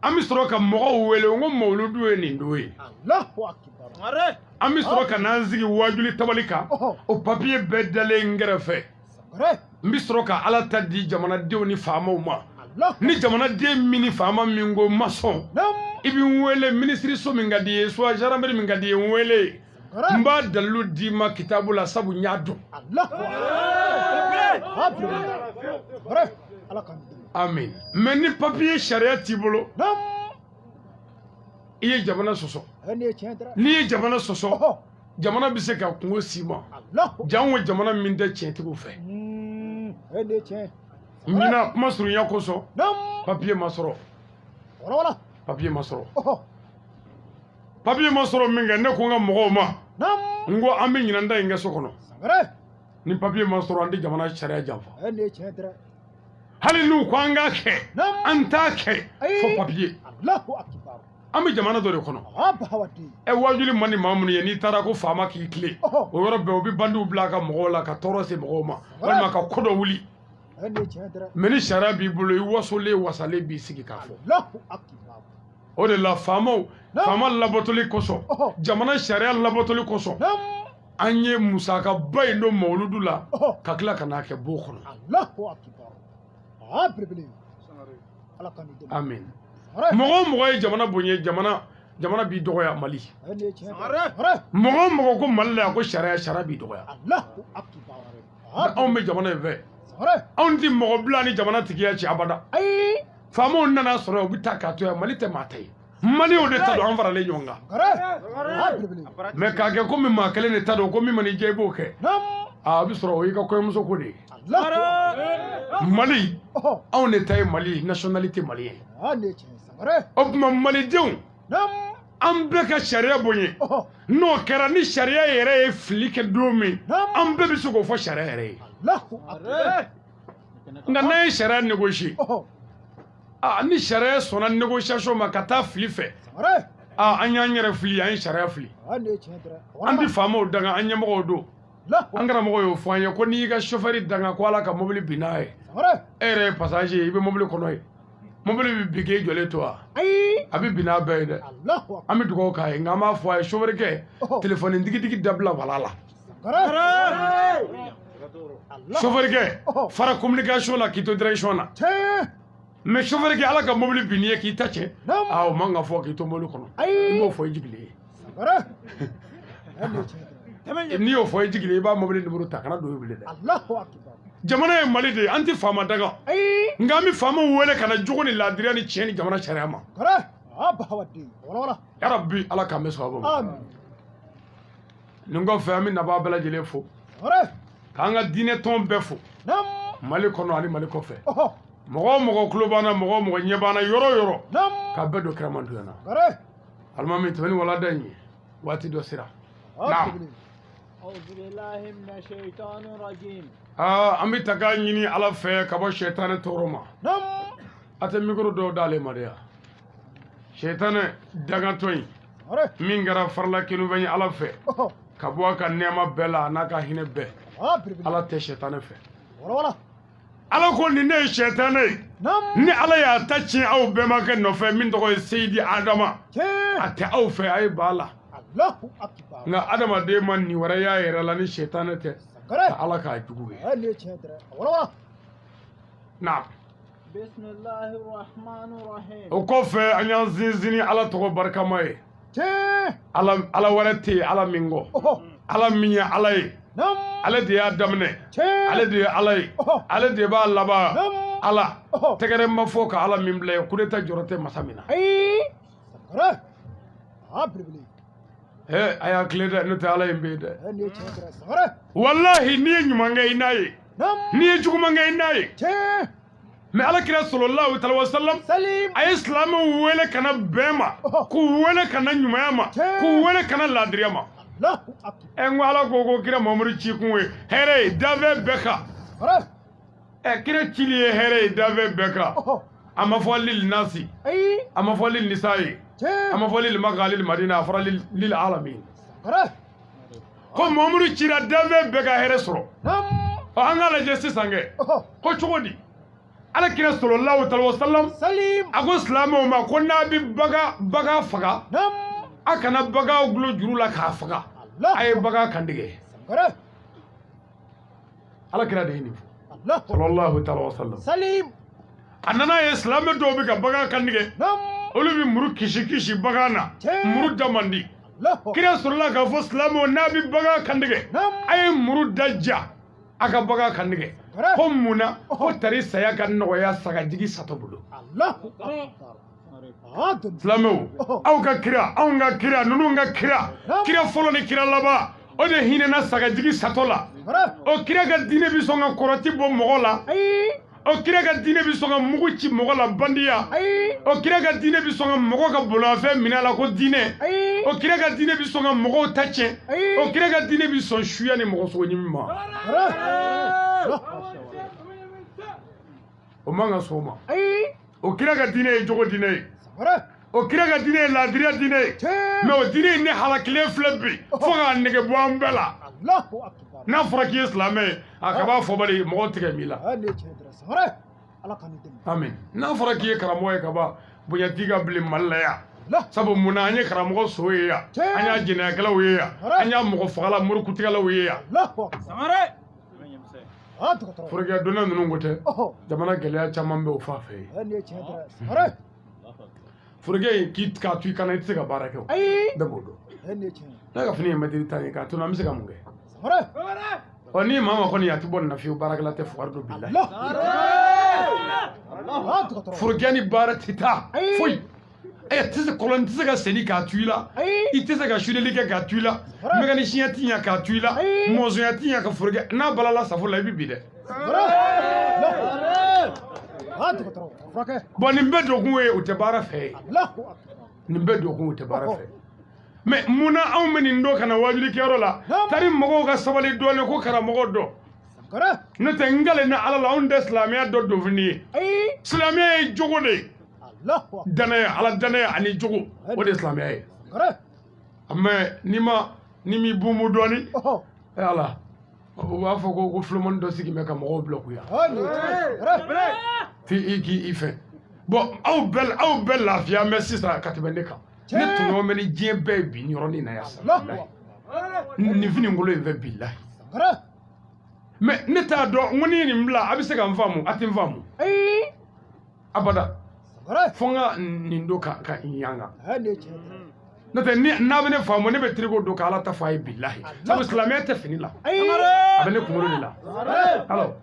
an bɛ sɔrɔ ka mɔgɔw wele n ko mawuludu ye nin don ye an bɛ sɔrɔ ka n'an sigi wajuli tabali kan o papiye bɛɛ dalen n kɛrɛfɛ n bɛ sɔrɔ ka ala ta di jamanadenw ni faamaw ma ni jamanaden min ni faama min ko ma sɔn i bɛ n wele minisiriso min ka di ye soit gendarmerie min ka di ye n wele n b'a dalilu d'i ma kitabu la sabu n y'a dɔn amen mais ni papier sariya t'i bolo i ye jamana sɔsɔ n'i ye jamana sɔsɔ jamana bɛ se ka kungo s'i ma jango jamana min tɛ tiɲɛtigiw fɛ ɲinan kuma surunya kosɔn papier ma sɔrɔ papier ma sɔrɔ min kɛ ne ko n ka mɔgɔw ma n ko an bɛ ɲinanda in kɛ so kɔnɔ ni papier ma sɔrɔ an tɛ jamana sariya janfa hali n'u ko an k'a kɛ an t'a kɛ fo papier an bɛ jamana dɔ de kɔnɔ wajuli man di maa minnu ye n'i taara ko faama k'i tile o yɔrɔ bɛɛ u bɛ bandiw bila a ka mɔgɔw la ka tɔɔrɔ se mɔgɔw ma walima ka ko dɔ wuli mais ni sariya b'i bolo i wasolen wasalen b'i sigi k'a fɔ o de la faama labatoli kosɔn jamana sariya labatoli kosɔn an ye musakaba in don mawuludu la ka tila ka n'a kɛ bo kɔnɔ amen mɔgɔ o mɔgɔ ye jamana bonya jamana b'i dɔgɔya Mali mɔgɔ o mɔgɔ ko Mali la ko sariya b'i dɔgɔya anw bɛ jamana in fɛ anw tɛ mɔgɔ bila ni jamana tigiya cɛ abada faamaw nana sɔrɔ u bɛ taa k'a to yan Mali tɛ maa ta ye Mali o de ta don an faralen ɲɔgɔn kan mais k'a kɛ komi maa kelen de ta don ko min man'i diya i b'o kɛ a bɛ sɔrɔ o y'i ka kɔɲɔmuso ko de ye Mali anw de ta ye Mali nationalité malien o tuma malidenw an bɛɛ ka sariya bonya n'o kɛra ni sariya yɛrɛ ye fili kɛ don min an bɛɛ bɛ se k'o fɔ sariya yɛrɛ ye nka n'an ye sariya négocier ni sariya sɔnna négociation ma ka taa fili fɛ an y'an yɛrɛ fili an ye sariya fili an tɛ faamaw danga an ɲɛmɔgɔw don an karamɔgɔ y'o fɔ an ye ko n'i y'i ka chauffeur danga ko ala ka mobili bin n'a ye e yɛrɛ ye passager i bɛ mobili kɔnɔ ye mobili bɛ bin k'e jɔlen to wa a bɛ bin n'a bɛɛ ye dɛ an bɛ dugawu k'a ye nka an b'a fɔ a ye chauffeur kɛ téléphone digidigi dabila wala la chauffeur kɛ fara communication la k'i to direction na mais chauffeur kɛ ala ka mobili bin n'i ye k'i ta cɛ o man kan ka fɔ k'i to mobili kɔnɔ i b'o fɔ i jigilen ye n'i y'o fɔ i jigin i b'a mobili nimoro ta kana don i wele dɛ jamana ye Mali de ye an tɛ faama daga nka an bɛ faamaw wele ka na jogo ni laadiriya ni tiɲɛ ni jamana sariya ma yarabi Ala k'an bɛ sababu ma nin kɔfɛ an bɛ nabaa bɛɛ lajɛlen fo k'an ka diinɛ tɔn bɛɛ fo Mali kɔnɔ ani Mali kɔfɛ mɔgɔ o mɔgɔ tulo b'an na mɔgɔ o mɔgɔ ɲɛ b'an na yɔrɔ o yɔrɔ k'a bɛɛ don kiramantonya na alimami tɛmɛ ni walanda in ye waati dɔ sera naam an bɛ ta k'a ɲini Ala fɛ ka bɔ sɛtanɛ tɔɔrɔ ma a tɛ mikoro dɔw d'ale ma de ya sɛtanɛ dagantɔ in min kɛra farala kenubɛn ye Ala fɛ ka bɔ a ka nɛɛma bɛɛ la a n'a ka hinɛ bɛɛ Ala tɛ sɛtanɛ fɛ Ala ko nin ne ye sɛtanɛ ye ni Ala y'a ta tiɲɛ aw bɛnbakɛ nɔfɛ min tɔgɔ ye Seyidi Adama a tɛ aw fɛ a ye ban a la nka adamaden ma nin wɛrɛ y'a yɛrɛ la ni sɛtanɛ tɛ ka Ala k'a jugu ye naam o kɔfɛ an y'an sinsin Ala tɔgɔ barikama ye Ala wɛrɛ tɛ yen Ala min kɔ Ala min ye Ala ye ale de y'a daminɛ ale de ye Ala ye ale de b'a laban Ala tɛgɛrɛ ma fɔ ka Ala min bila ye coup d'État jɔrɔ tɛ masa min na a y'a tile dɛ n'o tɛ Ala in bɛ yen dɛ wallahi n'i ye ɲuman kɛ i n'a ye n'i ye juguman kɛ i n'a ye mais Alakira sallallahu alaihi wasallam a ye silamɛw wele ka na bɛn ma k'u wele ka na ɲumanya ma k'u wele ka na laadiriya ma n ko Ala ko kira Mamadu ci kun ye hɛrɛ ye dafɛn bɛɛ kan kira cili ye hɛrɛ ye dafɛn bɛɛ kan a ma fɔ lil nasi a ma fɔ lil nisa ye a ma fɔ lil Maka lil Madina a fɔra lil alamin ko Mamadu cira dafɛn bɛɛ ka hɛrɛ sɔrɔ an k'a lajɛ sisan kɛ ko cogo di Alakira sallallahu alaihi wasallam a ko silamɛw ma ko n'a bɛ bagan faga a kana bagan gulo juru la k'a faga a ye bagan kantigɛ Alakira de ye nin fɔ sallallahu alaihi wasallam a nana ye silamɛ dɔw bɛ ka bagan kantigɛ olu bɛ muru kisi bagan na muru da man di kira sɔrɔla k'a fɔ silamɛw n'a bɛ bagan kantigɛ a ye muru da ja a ka bagan kantigɛ ko munna ko tari saya ka nɔgɔya sagajigi satɔ bolo silamɛw aw ka kira anw ka kira ninnu ka kira kira fɔlɔ ni kira laban o de hinɛna sagajigi satɔ la o kira ka diinɛ bɛ sɔn ka kɔrɔti bɔ mɔgɔ la o kira ka diinɛ bɛ sɔn ka mugu ci mɔgɔ la bandiya o kira ka diinɛ bɛ sɔn ka mɔgɔ ka bolomafɛn minɛ a la ko diinɛ o kira ka diinɛ bɛ sɔn ka mɔgɔw ta tiɲɛ o kira ka diinɛ bɛ sɔn suya ni mɔgɔ sogo ɲimi ma o man ka sɔn o ma o kira ka diinɛ ye jogo diinɛ ye o kira ka diinɛ ye laadiriya diinɛ ye mais o diinɛ in ne halakilen filɛ bi fo k'a nege bɔ an bɛɛ la n'a fɔra k'i ye silamɛ ye a ka b'a fɔ bali mɔgɔ tigɛ min la amin n'a fɔra k'i ye karamɔgɔ ye ka ban bonya t'i ka bilen Mali la yan sabu munna an ye karamɔgɔ so ye yan an y'a jɛnɛyakɛlaw ye yan an y'a mɔgɔ fagala murikutigɛlaw ye yan forokɛ donna ninnu ko tɛ jamana gɛlɛya caman bɛ o fa fɛ yen forokɛ in k'a to i kana i tɛ se ka baara kɛ o bɛɛ b'o dɔn ne ka fini ye mɛtiri 10 ye k'a to n an bɛ se ka mun kɛ ni maa ma kɔni a tɛ bɔ nin na fiyewu baarakɛla tɛ fugari don bilahi forokɛ ni baara tɛ taa foyi kɔlɔn tɛ se ka seli k'a to i la i tɛ se ka sudeli kɛ k'a to i la mécanicien tɛ ɲɛ k'a to i la mɔzɔnya tɛ ɲɛ ka forokɛ n'a balala safo la i bɛ bi dɛ bon nin bɛɛ donkun ye o tɛ baara fɛ nin bɛɛ donkun o tɛ baara fɛ mais munna anw bɛ nin dɔn ka na wajulikɛyɔrɔ la tari mɔgɔw ka sabali dɔɔnin ko karamɔgɔ dɔ n'o tɛ n gale ni Ala la anw tɛ silamɛya dɔ dɔnfini ye silamɛya ye jogo de ye danaya Ala danaya ani jogo o de ye silamɛya ye mais n'i m'i bumu dɔɔnin Ala o b'a fɔ ko filomani dɔ sigi bɛ ka mɔgɔw bloquer f'i k'i fɛ bon aw bɛɛ lafiya mɛ sisan ka tɛmɛ ne kan ne tɔɲɔgɔn bɛ ni diɲɛ bɛɛ ye bi nin yɔrɔnin na yan nin fini ngolo in fɛ bilahi mais ne t'a dɔn n ko ni ye nin bila a bɛ se ka n faamu a tɛ n faamu abada fo n ka nin don ka n yanga n'o tɛ ni n'a bɛ ne faamu ne bɛ tirigo don k'ala ta fɔ a ye bilahi sabu silamɛya tɛ fini la a bɛ ne kunkolo de la alors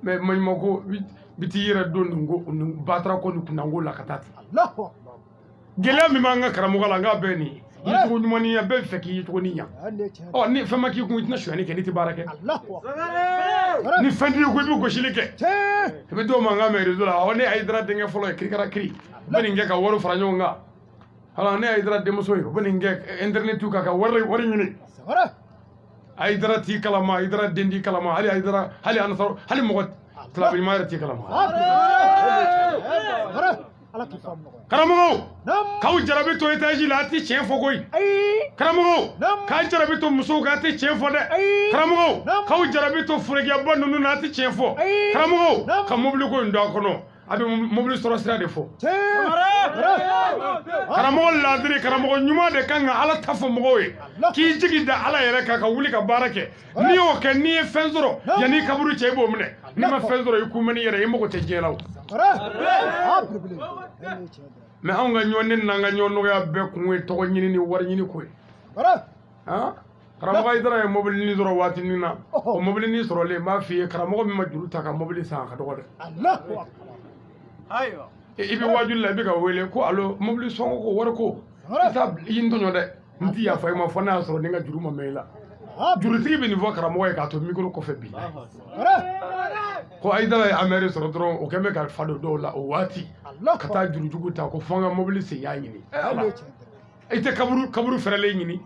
mais maɲuman ko bi t'i yɛrɛ don nin batara ko nin kundanko la ka taa ten gɛlɛya min b'an ka karamɔgɔ la n k'a bɛɛ nin ye yicogo ɲumaniya bɛɛ bɛ fɛ k'i yicogo ni ɲa ɔ ni fɛn ma k'i kun i tɛna sonyani kɛ n'i tɛ baara kɛ ni fɛn t'i kun i bɛ gosili kɛ i bɛ t'o mankan mɛn réseau la ɔ ne Hayidara denkɛ fɔlɔ ye kirikara kiri u bɛ nin kɛ ka wari fara ɲɔgɔn kan alors ne Hayidara denmuso ye u bɛ nin kɛ internet kan ka wari ɲini Hayidara t'i kalama Hayidara den t'i kalama hali Hayidara hali Anasaro hali mɔgɔ tilabinima yɛrɛ t'i kalama karamɔgɔw k'aw jarabi to étage la a tɛ tiɲɛ fɔ koyi karamɔgɔw k'a jarabi to musow kan a tɛ tiɲɛ fɔ dɛ karamɔgɔw k'aw jarabi to forokiyaba ninnu na a tɛ tiɲɛ fɔ karamɔgɔw ka mobili ko in don a kɔnɔ a bɛ mobili sɔrɔ sira de fɔ karamɔgɔ laadiri karamɔgɔ ɲuman de kan ka ala ta fɔ mɔgɔw ye k'i jigi da ala yɛrɛ kan ka wuli ka baara kɛ n'i y'o kɛ n'i ye fɛn sɔrɔ yanni kaburu cɛ i b'o minɛ n'i ma fɛn sɔrɔ i kun bɛ n'i yɛrɛ i mago tɛ diɲɛ la o mais anw ka ɲɔni n'an ka ɲɔgɔn nɔgɔya bɛɛ kun ye tɔgɔ ɲini ni wari ɲini ko ye karamɔgɔ Hayidara ye mobili ni sɔrɔ waati min na o mobili ni sɔrɔlen n b'a f'i ye karamɔgɔ min ma juru ta ka mobili san a ka dɔgɔ dɛ i bɛ wajuli la i bɛ ka wele ko allo mobili sɔngɔ ko wari ko i t'a i n tɔɲɔ dɛ n t'i yafa i ma fɔ n'a y'a sɔrɔ ni n ka juru ma mɛn i la jurutigi bɛ nin fɔ karamɔgɔ ye k'a to micro kɔfɛ bi ko Hayidara ye amɛri sɔrɔ dɔrɔn o kɛn bɛ ka fa don dɔw la o waati ka taa jurujugu ta ko fɔ n ka mobili sen y'a ɲini i tɛ kaburu fɛrɛlen ɲini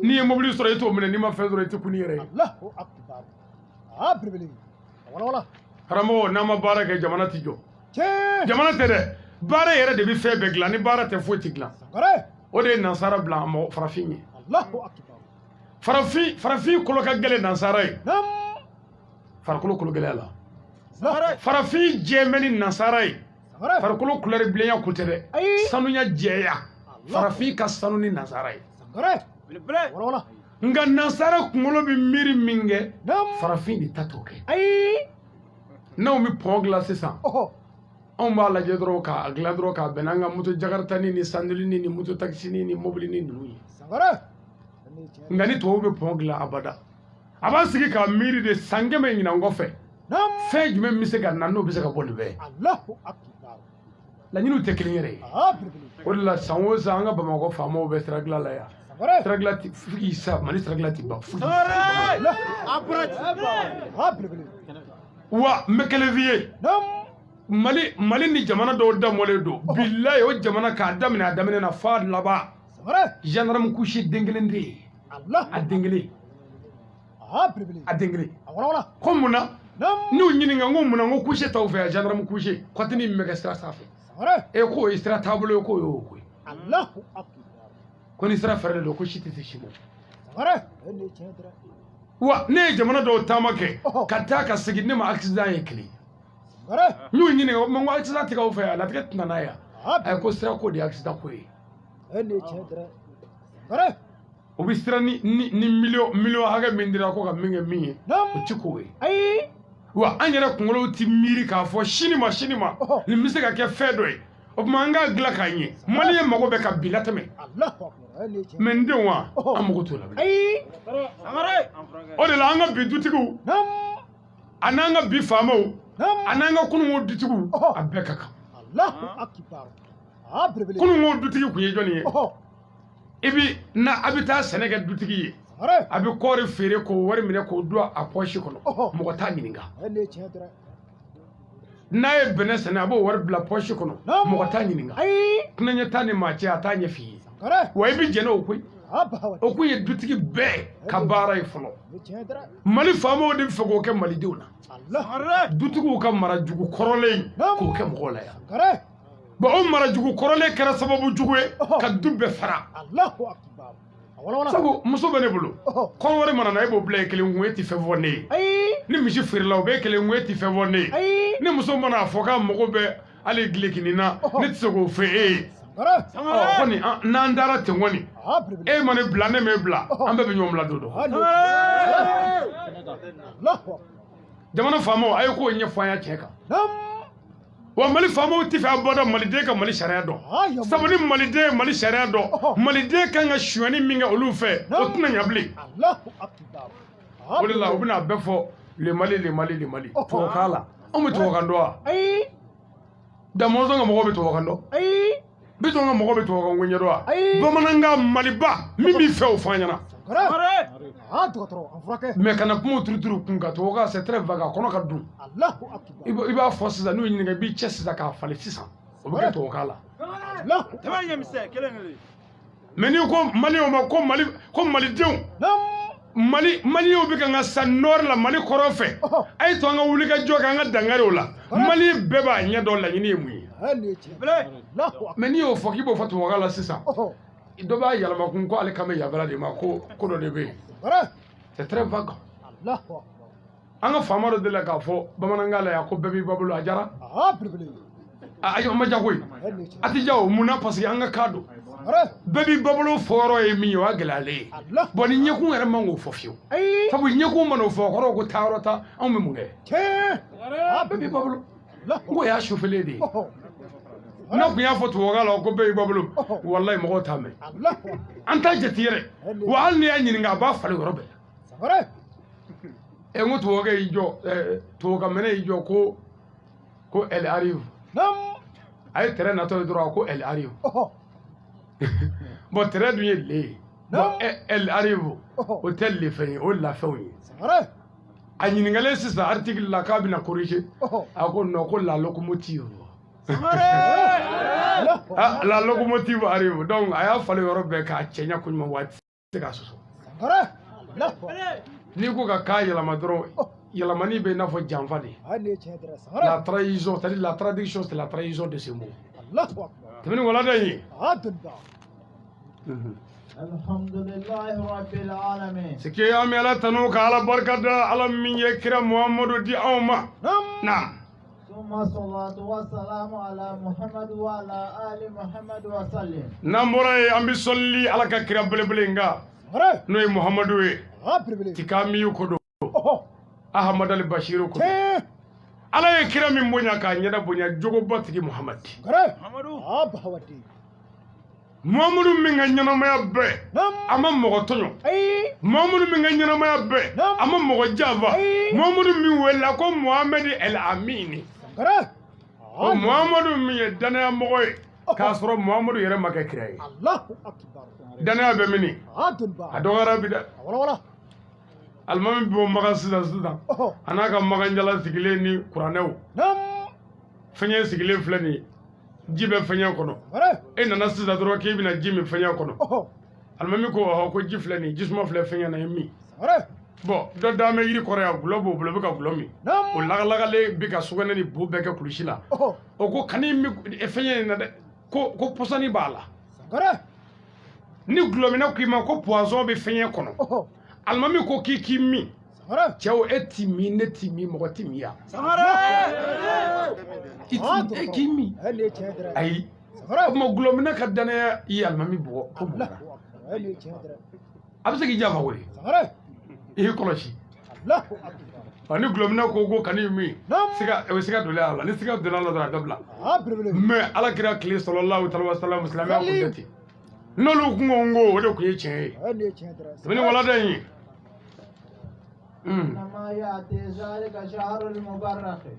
n'i ye mobili sɔrɔ i t'o minɛ n'i ma fɛn sɔrɔ i tɛ kun n'i yɛrɛ ye karamɔgɔ n'an ma baara kɛ jamana tɛ jɔ jamana tɛ dɛ baara yɛrɛ de bɛ fɛn bɛɛ dilan ni baara tɛ foyi tɛ dilan o de ye nansara bila mɔgɔ farafin ye farafin kolo ka gɛlɛn nansara ye farikolo kolo gɛlɛya la farafin jɛmɛ ni nansara ye farikolo kulɛri bilenya ko tɛ dɛ sanuya jɛya farafin ka sanu ni nansara ye nka nansara kunkolo bɛ miiri min kɛ farafin de ta t'o kɛ n'anw bɛ pɔn dilan sisan anw b'a lajɛ dɔrɔn k'a dilan dɔrɔn k'a bɛn n'an ka moto jakartani ni sandilini ni moto takisini ni mobilini ninnu ye nka ni tubabu bɛ pɔn dilan abada a b'a sigi k'a miiri de san kɛmɛ ɲinan kɔfɛ fɛn jumɛn bɛ se ka na n'o bɛ se ka bɔ nin bɛɛ laɲiniw tɛ kelen yɛrɛ ye o de la san o san an ka bamakɔ faamaw bɛ sira dilan la yan sira dilan tɛ f'i sa mali sira dilan tɛ ban wa n bɛ kelen f'i ye mali ni jamana dɔw damɔlen don bilayi o jamana k'a daminɛ a daminɛ na f'a laban gendarme couché den kelen de ye a den kelen ko mun na n'u ɲininka n ko mun na n ko couché t'aw fɛ yan gendarme couché kɔtini min bɛ kɛ sira sanfɛ e k'o ye sira taabolo ye k'o y'o ko ye ko ni sira fɛrɛlen don ko si tɛ se si ma wa ne ye jamana dɔw taama kɛ ka taa ka segin ne ma accident ye kelen n y'u ɲininka n ko accident tɛ k'aw fɛ yan latigɛ tɛna n'a ye yan ko sira ko de ye accident ko ye o bɛ sira ni miliyɔn hakɛ min dira ko ka min kɛ min ye o tɛ k'o ye wa an yɛrɛ kunkolow tɛ miiri k'a fɔ sini ma nin bɛ se ka kɛ fɛn dɔ ye o tuma an k'a dilan k'a ɲɛ maliyɛn mago bɛ ka bi latɛmɛ mɛ n denw wa an mago t'o la o de la an ka bi dutigiw a n'an ka bi faamaw a n'an ka kununko dutigiw a bɛɛ ka kan kununko dutigi kun ye jɔnni ye i bi na a bɛ taa sɛnɛ kɛ dutigi ye a bɛ kɔɔri feere k'o wari minɛ k'o don a pɔsi kɔnɔ mɔgɔ t'a ɲininka n'a ye bɛnɛ sɛnɛ a b'o wari bila pɔsi kɔnɔ mɔgɔ t'a ɲininka kunaɲɛ t'a ni maa cɛ a t'a ɲɛ f'i ye wa i bɛ jɛn n'o koyi o kun ye dutigi bɛɛ ka baara ye fɔlɔ mali faamaw de bɛ fɛ k'o kɛ malidenw na dutigiw ka marajugu kɔrɔlen k'o kɛ mɔgɔw la yan bon o marajugu kɔrɔlen kɛra sababu jugu ye ka du bɛɛ fara sabu muso bɛ ne bolo kɔrɔ wari mana na e b'o bila ye kelen kun e tɛ fɛn fɔ ne ye ni misi feerela o bɛ kelen kun e tɛ fɛn fɔ ne ye ni muso mana fɔ k'a mago bɛ hali gilekinin na ne tɛ se k'o fɛ e ye kɔni n'an dara ten kɔni e ma ne bila ne m'e bila an bɛɛ bɛ ɲɔgɔn bila don dɔ jamana faamaw a ye k'o ɲɛfɔ an y'a cɛ kan wa mali faamaw ti fɛ abada maliden ka mali sariya dɔn sabu ni maliden mali sariya dɔn maliden kan ka suyani min kɛ olu fɛ o tɛna ɲɛ bilen o de la u bɛna bɛɛ fɔ le mali tubabukan la anw bɛ tubabukan dɔn wa damɔzɔn ka mɔgɔw bɛ tubabukan dɔn bitɔn ka mɔgɔw bɛ tubabukan ŋɛɲɛ dɔn wa bamanankan maliba min b'i fɛ o fɔ an ɲɛna mais kana kuma turuturu kun ka tubabukan c'est très vague a kɔnɔ ka dun i b'a fɔ sisan n'u ɲininka i b'i cɛ sisan k'a falen sisan o bɛ kɛ tubabukan la mais n'i ko maliyɛnw ma ko malidenw maliyɛnw bɛ ka n ka sa nord la mali kɔrɔ fɛ a ye to an ka wuli ka jɔ kɛ an ka dankari o la mali bɛɛ b'a ɲɛ dɔn laɲini ye mun ye mais n'i y'o fɔ k'i b'o fɔ tubabukan la sisan dɔ b'a yɛlɛma kun ko ale kan bɛ yafɛla de ma ko dɔ de bɛ yen c'est très vague an ka faama dɔ deli k'a fɔ bamanankan la yan ko bɛɛ b'i ba bolo a jara a ma ja koyi a tɛ ja o munna parce que an ka kan don bɛɛ b'i ba bolo fɔ yɔrɔ ye min ye o y'a gɛlɛyalen ye bon ni ɲɛkun yɛrɛ man k'o fɔ fiyewu sabu ɲɛkun mana o fɔ o kɔrɔ ko taa yɔrɔ ta anw bɛ mun kɛ bɛɛ b'i ba bolo n ko y'a sufɛlen de ye n'a kun y'a fɔ tubabukan la ko bɛɛ b'i ba bolo walayi mɔgɔw t'a mɛn an t'a jate yɛrɛ wa hali n'i y'a ɲininka a b'a falen yɔrɔ bɛɛ n ko tubabukɛ y'i jɔ tubabukanminɛ y'i jɔ ko elle arrive a ye tɛrɛ natɔ ye dɔrɔn ko elle arrive bon tɛrɛ dun ye le ye bon elle arrive o tɛ le fɛn ye o ye lafɛnw ye a ɲininkalen sisan article la k'a bɛna corriger a ko non ko la locomotive la locomotive arrive donc a y'a falen yɔrɔ bɛɛ k'a cɛɲa koɲuman waati se k'a sɔsɔ n'i ko ka k'a yɛlɛma dɔrɔn yɛlɛmani bɛ i n'a fɔ janfa de la trahison c'est-à-dire la traduction c'est la trahison de ce mot tɛmɛni waladen ye alhamdulillahi rabbil alamin c'est que an bɛ ala tanu ka ala barika da ala min ye kira muhamadu di anw ma naam ثم الصلاة والسلام على محمد وعلى آل محمد وسلم n'an bɔra yen an bɛ sɔlili ala ka kira belebele in kan n'o ye muhamadu ye tikamiyu ko don ahamadu ali bashiru ko don ala ye kira min bonya k'a ɲɛda bonya jogoba tigi muhamadi muhamadu min ka ɲɛnamaya bɛɛ a ma mɔgɔ tɔɲɔ muhamadu min ka ɲɛnamaya bɛɛ a ma mɔgɔ janfa muhamadu min welela ko muhamadi el amini o muhamadu min ye danaya mɔgɔ ye k'a sɔrɔ muhamadu yɛrɛ ma kɛ kira ye danaya bɛ mini a dɔgɔyara bi dɛ alimami bɛ bɔ magan sisan a n'a ka maganjala sigilen ni kuranɛw fɛnyɛ sigilen filɛ nin ye ji bɛ fɛnyɛ kɔnɔ e nana sisan dɔrɔn k'e bɛna ji min fɛnyɛ kɔnɔ alimami ko ɔhɔ ko ji filɛ nin jisuma filɛ fɛnyɛ na ye min bon dɔ dalen bɛ yiri kɔrɔ yan gulɔ b'o bolo bɛ ka gulɔ min o lagalagalen bɛ ka sugɛnɛ ni bo bɛɛ kɛ kulusi la o ko kan'i min fɛnyɛ in na dɛ ko pɔsɔni b'a la ni gulɔminɛ k'i ma ko poison bɛ fɛnyɛ kɔnɔ alimami ko k'i min cɛw e ti min ne ti min mɔgɔ ti min yan e k'i min ayi o tuma gulɔminɛ ka danaya i ye alimami bugɔ ko mun na a bɛ se k'i janfa koyi i y'i kɔlɔsi ni gulɔminɛ ko kan'i min o bɛ se ka don a la ni siga donna a la dɔrɔn a dabila mais alakira tile sallallahu alaihi wa sallam silamɛya kun tɛ ten n'olu kun ko n ko o de kun ye tiɲɛ ye tɛmɛni waladen ye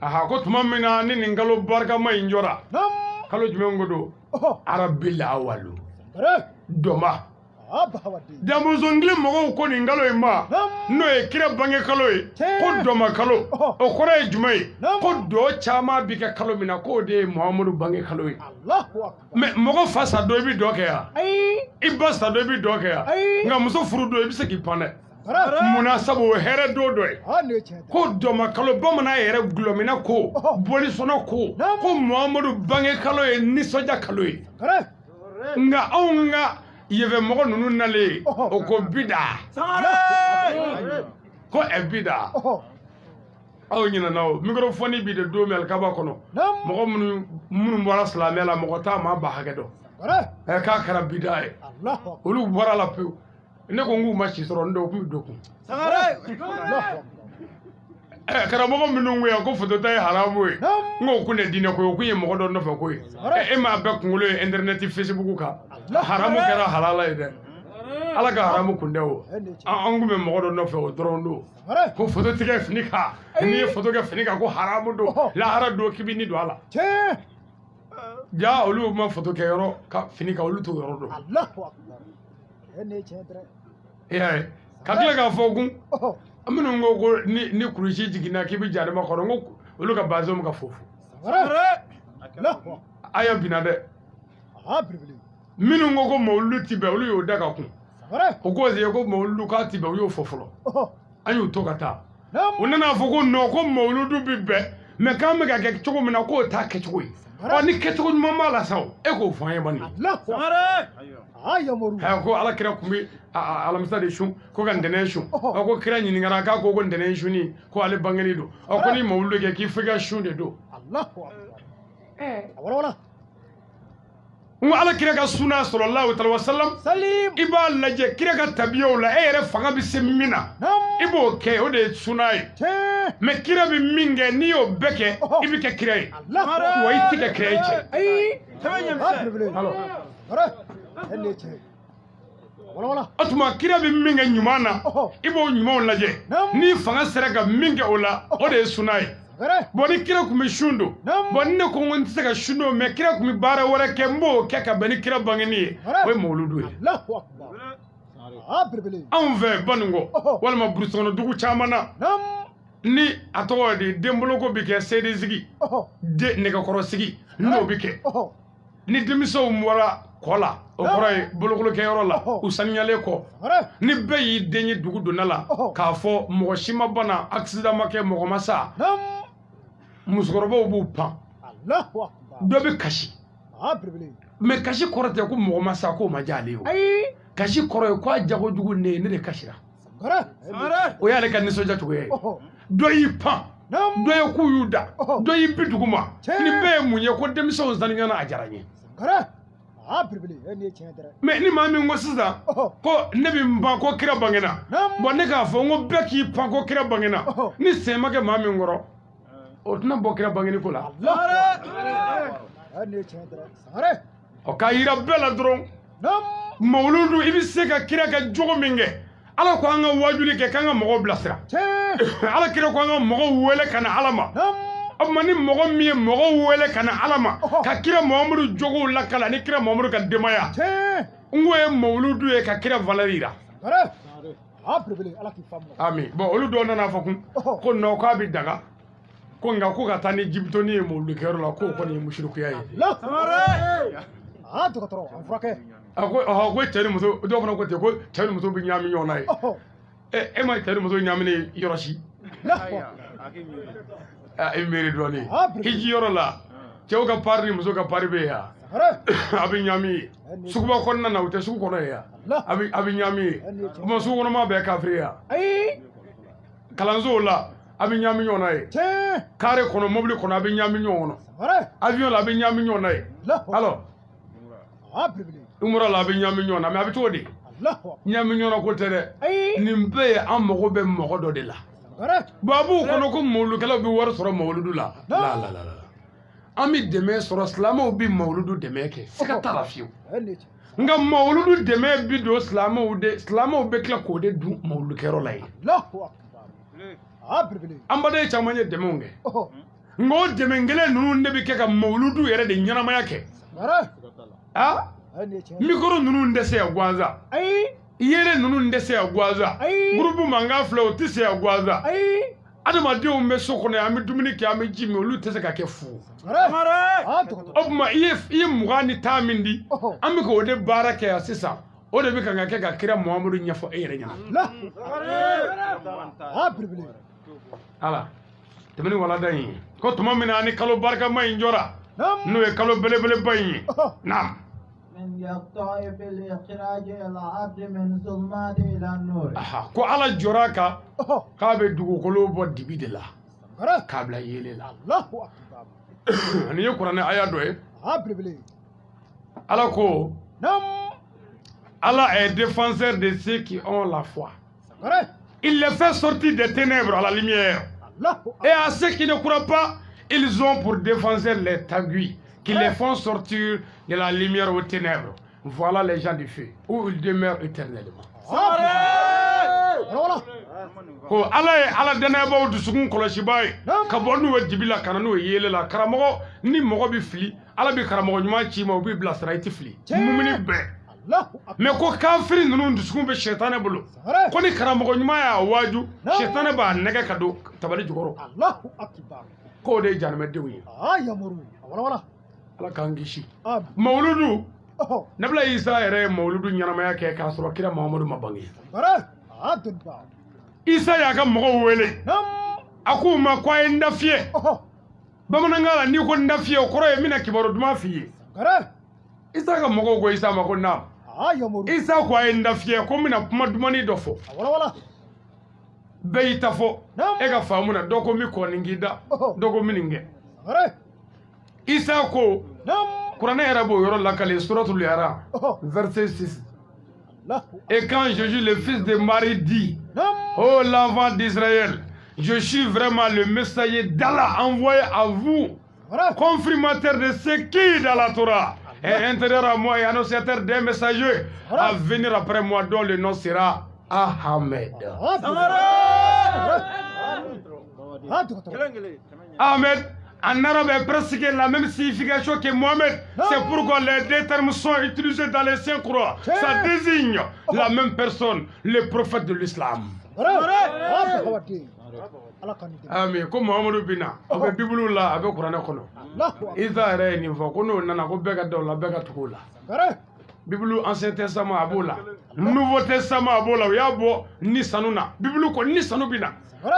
aha ko tuma min na ni nin kalo barikama in jɔra kalo jumɛn ko don arabil awalu dɔnba damuzɔngile mɔgɔw ko nin kalo in ma n'o ye kira bange kalo ye ko dɔnba kalo o kɔrɔ ye jumɛn ye ko dɔ caman bi kɛ kalo min na k'o de ye muhamadu bange kalo ye mais mɔgɔ fa sa dɔ i bɛ dɔ kɛ yan i ba sa dɔ i bɛ dɔ kɛ yan nka muso furu dɔ i bɛ se k'i pan dɛ munna sabu o hɛrɛ don dɔ ye ko dɔnba kalo bamanan yɛrɛ gulɔminɛ ko bolisɔnna ko muhamadu bange kalo ye nisɔndiya kalo ye nka anw ka yɛfɛmɔgɔ ninnu nalen o ko bida ko ɛ bida aw ɲinɛna o microphone bi de don min alikaba kɔnɔ mɔgɔ minnu bɔra silamɛya la mɔgɔ t'a maa ba hakɛ dɔn k'a kɛra bida ye olu bɔra la pewu ne ko n k'u ma si sɔrɔ n dɛ o tun bɛ don kun karamɔgɔ minnu ko yan ko photo ta ye haramu ye n ko kun tɛ diinɛ ko ye o kun ye mɔgɔ dɔ nɔfɛ ko ye e m'a bɛɛ kunkolo ye internet Facebook kan haramu kɛra halala ye dɛ ala ka haramu kun tɛ o an kun bɛ mɔgɔ dɔ nɔfɛ o dɔrɔn don ko photo tigɛ fini kan n'i ye photo kɛ fini kan ko haramu don lahara don k'i bɛ ni don a la ja olu ma photo kɛ yɔrɔ ka fini kan olu t'o yɔrɔ dɔn e y'a ye ka tila k'a fɔ kun an minnu ko ko ni kurusi jiginna k'i bɛ jarima kɔrɔ n ko olu ka bazɛnw ka fofo a y'a binna dɛ minnu ko mawuludu ti bɛn olu y'o da ka kun o ko se ko mawuludu k'a ti bɛn u y'o fɔ fɔlɔ an y'o to ka taa u nana fɔ ko non ko mawuludu bi bɛn mɛ k'an bɛ ka kɛ cogo min na k'o t'a kɛcogo ye ni kɛcogo ɲuman b'a la sa e k'o fɔ an ye bani ko ala kira kun bɛ alamisa de sun ko ka ntɛnɛn sun ko kira ɲininkara k'a ko ntɛnɛn sunni ko ale bangeni don ko ni mawuludu kɛ k'i f'i ka sun de don n ko ala kira ka sunna sallallahu alaihi wasallam i b'a lajɛ kira ka tabiyaw la e yɛrɛ fanga bɛ se min na i b'o kɛ o de ye sunna ye mɛ kira bɛ min kɛ n'i y'o bɛɛ kɛ i bɛ kɛ kira ye wa i tɛ kɛ kira ye o tuma kira bɛ min kɛ ɲuman na i b'o ɲumanw lajɛ n'i fanga sera ka min kɛ o la o de ye sunna ye bon ni kira kun bɛ sun don bon ni ne ko n tɛ se ka sun don mɛ kira kun bɛ baara wɛrɛ kɛ n b'o kɛ ka bɛn ni kira bangeni ye o ye mawuludu ye anw fɛ Banikɔ walima burusi kɔnɔ dugu caman na ni a tɔgɔ de denboloko bɛ kɛ seedesigi nɛgɛkɔrɔsigi n'o bɛ kɛ ni denmisɛnw bɔra kɔ la o kɔrɔ ye bolokolokɛyɔrɔ la u saniyalen kɔ ni bɛɛ y'i den ye dugu donna la k'a fɔ mɔgɔ si ma bana accident ma kɛ mɔgɔ ma sa musokɔrɔbaw b'u pan dɔ bɛ kasi mɛ kasi kɔrɔ tɛ ko mɔgɔ ma sa k'o ma diya ale ye o kasi kɔrɔ ye k'a jago jugu ne ye ne de kasira o y'ale ka nisɔndiya cogoya ye dɔ y'i pan dɔ ye k'u y'u da dɔ y'i bi dugu ma ni bɛɛ ye mun ye ko denmisɛnw saniyana a diyara n ye mɛ ni maa min ko sisan ko ne bɛ n pan ko kira bangena bon ne k'a fɔ n ko bɛɛ k'i pan ko kira bangena ni sen ma kɛ maa min kɔrɔ o tɛna bɔ kira bangeni ko la k'a yira bɛɛ la dɔrɔn mawuludu i bɛ se ka kira ka jogo min kɛ ala ko an ka wajuli kɛ k'an ka mɔgɔw bilasira ala kira ko an ka mɔgɔw wele ka na ala ma o tuma ni mɔgɔ min ye mɔgɔw wele ka na ala ma ka kira Muhamadu jogow lakala ni kira Muhamadu ka denbaya n ko ye mawuludu ye ka kira valeur yira ami bon olu dɔw nana fɔ kun ko non k'a bɛ daga ko nka ko ka taa ni jibitoni ye mawuludukɛyɔrɔ la k'o kɔni ye musirikuya ye a ko cɛ ni muso dɔw fana ko ten ko cɛ ni muso bɛ ɲagami ɲɔgɔn na ye e ma cɛ ni muso ɲagami yɔrɔ si i miiri dɔɔnin hiji yɔrɔ la cɛw ka pari ni muso ka pari bɛ yan a bɛ ɲagami suguba kɔnɔna na u tɛ sugu kɔnɔ yan a bɛ ɲagami o tuma sugu kɔnɔma bɛɛ kafiri yan kalansow la a bɛ ɲagami ɲɔgɔn na ye kare kɔnɔ mobili kɔnɔ a bɛ ɲagami ɲɔgɔn kɔnɔ avion la a bɛ ɲagami ɲɔgɔn na ye alors umura la a bɛ ɲagami ɲɔgɔn na mais a bɛ cogo di ɲagami ɲɔgɔn na ko tɛ dɛ nin bɛɛ ye an mago bɛ mɔgɔ dɔ de la bon a b'u kɔnɔ ko mawuludukɛlaw bɛ wari sɔrɔ mawuludu la an bɛ dɛmɛ sɔrɔ silamɛw bɛ mawuludu dɛmɛ kɛ siga t'a la fiyewu nka mawuludu dɛmɛ bi don silamɛw bɛ tila k'o de dun mawuludukɛyɔrɔ la yen an baden caman ye dɛmɛw kɛ nka o dɛmɛ kelen ninnu de bɛ kɛ ka mawuludu yɛrɛ de ɲɛnamaya kɛ mikoro ninnu tɛ se yan gansan yere ninnu tɛ se yan gansan gurupu mankan filɛ o tɛ se yan gansan adamadenw bɛ so kɔnɔ an bɛ dumuni kɛ an bɛ ji min olu tɛ se ka kɛ fu o tuma i ye 20 ni 10 min di an bɛ k'o de baara kɛ yan sisan o de bɛ kan ka kɛ ka kira Muhamadu ɲɛfɔ e yɛrɛ ɲɛna ala tɛmɛni walada in ko tuma min na ani kalo barikama in jɔra n'o ye kalo belebeleba in ye naam ko ala jɔra kan k'a bɛ dugukolo bɔ dibi de la k'a bila yelen la nin ye kuranɛ aya dɔ ye ala ko Allah est défenseur de ceux qui ont la foi. Il les fait sortir des ténèbres à la lumière. Et à ceux qui ne croient pas, ils ont pour défenseur les taguis qui les font sortir de la lumière aux ténèbres. Voilà les gens du feu, où ils demeurent éternellement. Ko ala ye ala danabaw dusukun kɔlɔsiba ye ka bɔ n'u ye dibi la ka na n'u ye yele la karamɔgɔ ni mɔgɔ bɛ fili ala bɛ karamɔgɔ ɲuman ci ma u bɛ bilasira i tɛ fili mumuni bɛɛ mais ko kafiri ninnu dusukun bɛ sɛtanɛ bolo ko ni karamɔgɔ ɲuman y'a waaju sɛtanɛ b'a nɛgɛ ka don tabali jukɔrɔ k'o de ye janɛmɛdenw ye ala k'an kisi mawuludu nabila isa yɛrɛ ye mawuludu ɲɛnamaya kɛ k'a sɔrɔ kira mahamadu ma bange isa y'a ka mɔgɔw wele a k'u ma ko a ye n da fiyɛ bamanankan la n'i ko n da fiyɛ o kɔrɔ ye n bɛna kibaru duman f'i ye isa ka mɔgɔw ko isa ma ko na isa ko a ye n da fiyɛ ko n bɛna kuma dumanin dɔ fɔ bɛɛ y'i ta fɔ e ka faamu na dɔ ko n bɛ kɔni k'i da dɔ ko n bɛ nin kɛ isa ko kuranɛ yɛrɛ b'o yɔrɔ lakale suratul Ara verset 6. Et quand Jésus, le fils de Marie, dit: oh l'enfant d'Israël, je suis vraiment le messager d'Allah envoyé à vous, confirmateur de ce qui est dans la Torah, et intérieur à moi et annonciateur des messagers à venir après moi, dont le nom sera Ahmed. Ahmed en arabe est presque la même signification que Mohamed. C'est pourquoi les deux termes sont utilisés dans les Saints Courants. Ça désigne la même personne, le prophète de l'islam. Amen. Comme Mohamed Bina, avec Bible là, avec Coran kono. Isa yɛrɛ ye nin fɔ ko n'o nana ko bɛɛ ka da o la bɛɛ ka tugu o la. Bible Ancien Testament a b'o la, Nouveau Testament a b'o la, o y'a bɔ ni sanu na. Bible ko ni sanu bina.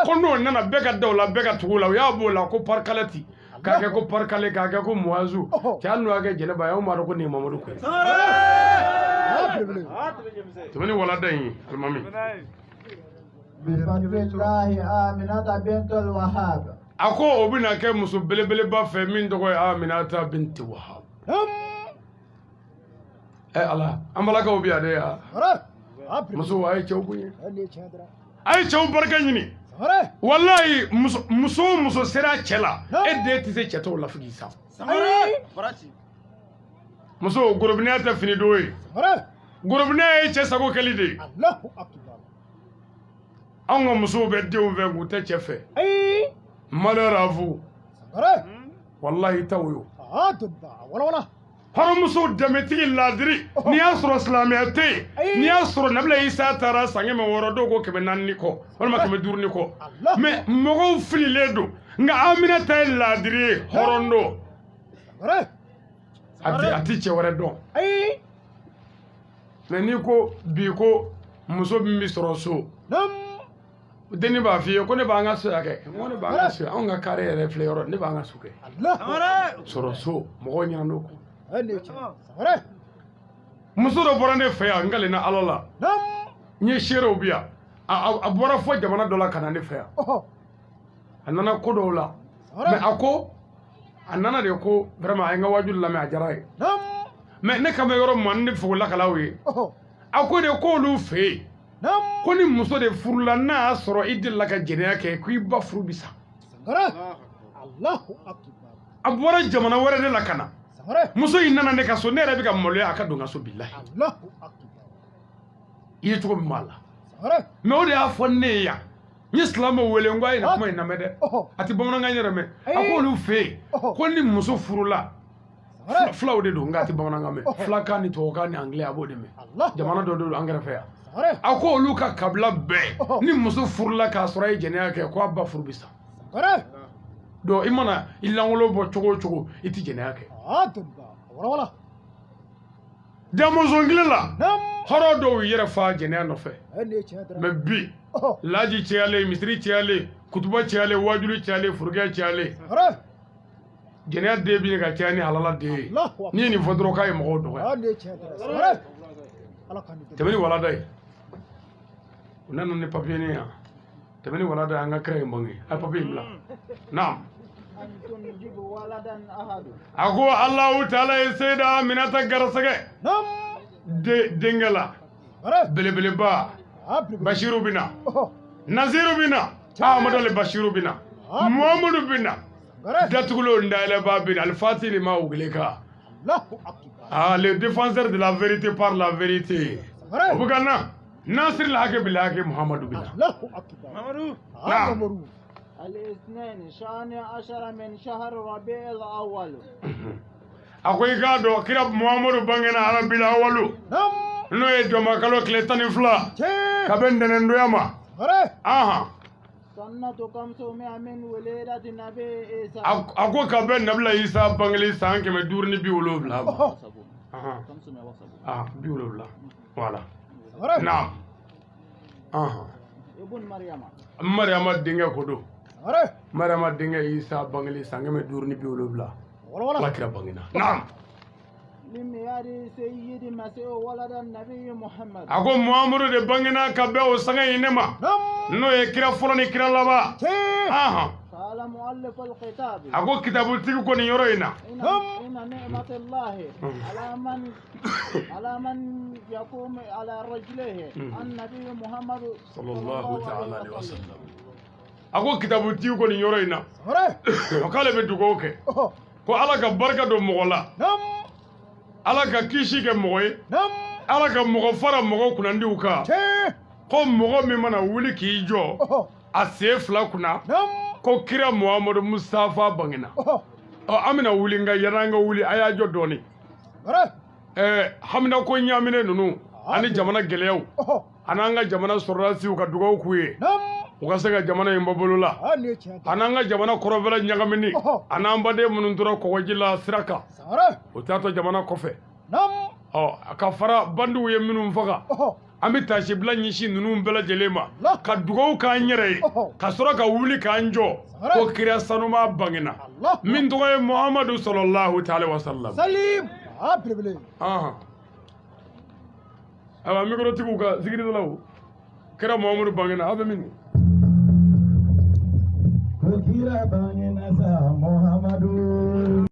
Ko n'o nana bɛɛ ka da o la bɛɛ ka tugu o la, o y'a b'o la ko parkalati. K'a kɛ ko parkale k'a kɛ ko muazu. Cɛ hali n'o y'a kɛ jɛnɛba ye, anw b'a dɔn ko nin ye Mamadu ko ye. Tɛmɛ ni walada in ye, alimami. A ko o bɛna kɛ muso belebeleba fɛ min tɔgɔ ye Aminata binti Wahab. Ala, an balakaw bɛ yan dɛ ya. Muso a ye cɛw bonya. A ye cɛw barika ɲini. Wallahi muso o muso sera cɛ la, e den tɛ se cɛ tɔw la fo k'i sa. Muso gorobinɛya tɛ fini don ye. Gorobinɛya ye cɛ sago kɛli de ye. Anw ka musow bɛ denw fɛ k'u tɛ cɛ fɛ. Malheur à vous. Wallahi t'aw yo. Haramuso dɛmɛtigi ladiri n'i y'a sɔrɔ silamɛya tɛ yen, n'i y'a sɔrɔ Nabila Isa taara san 100 dɔw ko 400 ni kɔ walima 500 ni kɔ, mais mɔgɔw fililen don nka Aminata ye ladiri ye hɔrɔn don a ti cɛ wɛrɛ dɔn. Mais n'i ko bi ko muso min bɛ sɔrɔ so deni b'a f'i ye ko ne b'an ka so kɛ, ko ne b'an ka so, anw ka carré yɛrɛ filɛ yɔrɔ ne b'an ka so kɛ sɔrɔ so mɔgɔw ɲɛna n'o ko. Muso dɔ bɔra ne fɛ yan n kalenna Ala la, n ye seerew bi yan, a bɔra fɔ jamana dɔ la ka na ne fɛ yan, a nana ko dɔw la, mais a ko a nana de ko vraiment a ye n ka wajulu lamɛn a diyara ye, mais ne kan bɛ yɔrɔ min ma ne fɛ o lakalaw ye, a ko de k'olu fɛ yen ko ni muso de furula n'a y'a sɔrɔ i delila ka jɛnɛya kɛ ko i ba furu bi sa. A bɔra jamana wɛrɛ de la ka na, muso in nana ne ka so, ne yɛrɛ bɛ ka maloya a ka don n ka so bilahi. I ye cogo min b'a la, mais o de y'a fɔ ne ye yan, n ye silamɛw wele n ko a ye na kuma in lamɛn dɛ, a tɛ bamanankan yɛrɛ mɛn, a k'olu fɛ yen ko ni muso furula fulaw de don nka a tɛ bamanankan mɛn, filakan ni tubabukan ni anglais a b'o de mɛn, jamana dɔ de don an kɛrɛfɛ yan. A ko olu ka kabila bɛɛ ni muso furula k'a sɔrɔ a ye jɛnɛya kɛ ko a ba furu bi sa. Donc i mana i lankolon bɔ cogo o cogo i tɛ jɛnɛya kɛ. Jamuso kelen la hɔrɔn dɔw yɛrɛ fa jɛnɛya nɔfɛ, mais bi laji cɛyalen, misiri cɛyalen, kutuba cɛyalen, wajulu cɛyalen, furukɛ cɛyalen, jɛnɛya den bi ka caya ni halala den ye. N'i ye nin fɔ dɔrɔn k'a ye mɔgɔw dɔgɔya. Tɛmɛ ni walada ye, u nana ni papier ni yan, tɛmɛ ni walada ye an ka kira ye bange, a ye papier bila. Naam. A ko Alahu Taala ye Seyida Aminata garisɛgɛ denkɛ la, belebeleba Bashiru bina, Naziru bina, Amadu le Bashiru bina, muhammadu bina datugulo ndale babin al-fatih lima uglika le défenseur de la vérité par la vérité obugana nasir al-haq bil haq muhammadu bina الاثنين 12 من شهر ربيع الأول akoy gado kira muhammadu bangena arabil awalu no e do makalo kletani fla kabende ndoyama aha سنة 500 من ولادة النبي عيسى ako kaben nabla isa bangli sanke me durni bi wolobla aha 500 bi wolobla wala naam aha ابن مريم maryama dinga kodo maryama dinga isa bangli sanke me durni bi wolobla wala kira bangina naam لميلاد سيد المسيح ولد النبي محمد ako muhammadu de bangina kabe o sanga inema no e kira fulani kira laba aha قال مؤلف الكتاب ako kitabu tiku ko ni yoro ina إن نعمة الله على من يقوم على رجله النبي محمد صلى الله تعالى عليه وسلم ako kitabu tiku ko ni yoro ina kale be dugo ke ko ala ka barka do mogola ala ka kishi ke mogoy ala ka mogo fara mogo kunandi uka ko mogo mi mana wuli ki jo a se fla kuna ko kira muhammadu mustafa bangina amina wuli nga yaranga wuli aya jo doni hamna ko nyamine nunu ani jamana gelew ananga jamana sorrasi uka dugo kuye uka sega jamana imbabulula ananga jamana korobela nyagamini anamba de munundura ko wajila siraka utato jamana kofe akafara bandu ye minum faga ami tashi bla nyishi nunu bela jelema ka dugo ka nyere ka soro ka wuli ka njo ko kira sanuma bangina min dugo muhammadu sallallahu ta'ala wa sallam salim abrebele awa mikro tiku ka zikiri lawo kira muhammadu bangina abe min kira bangina sa muhammadu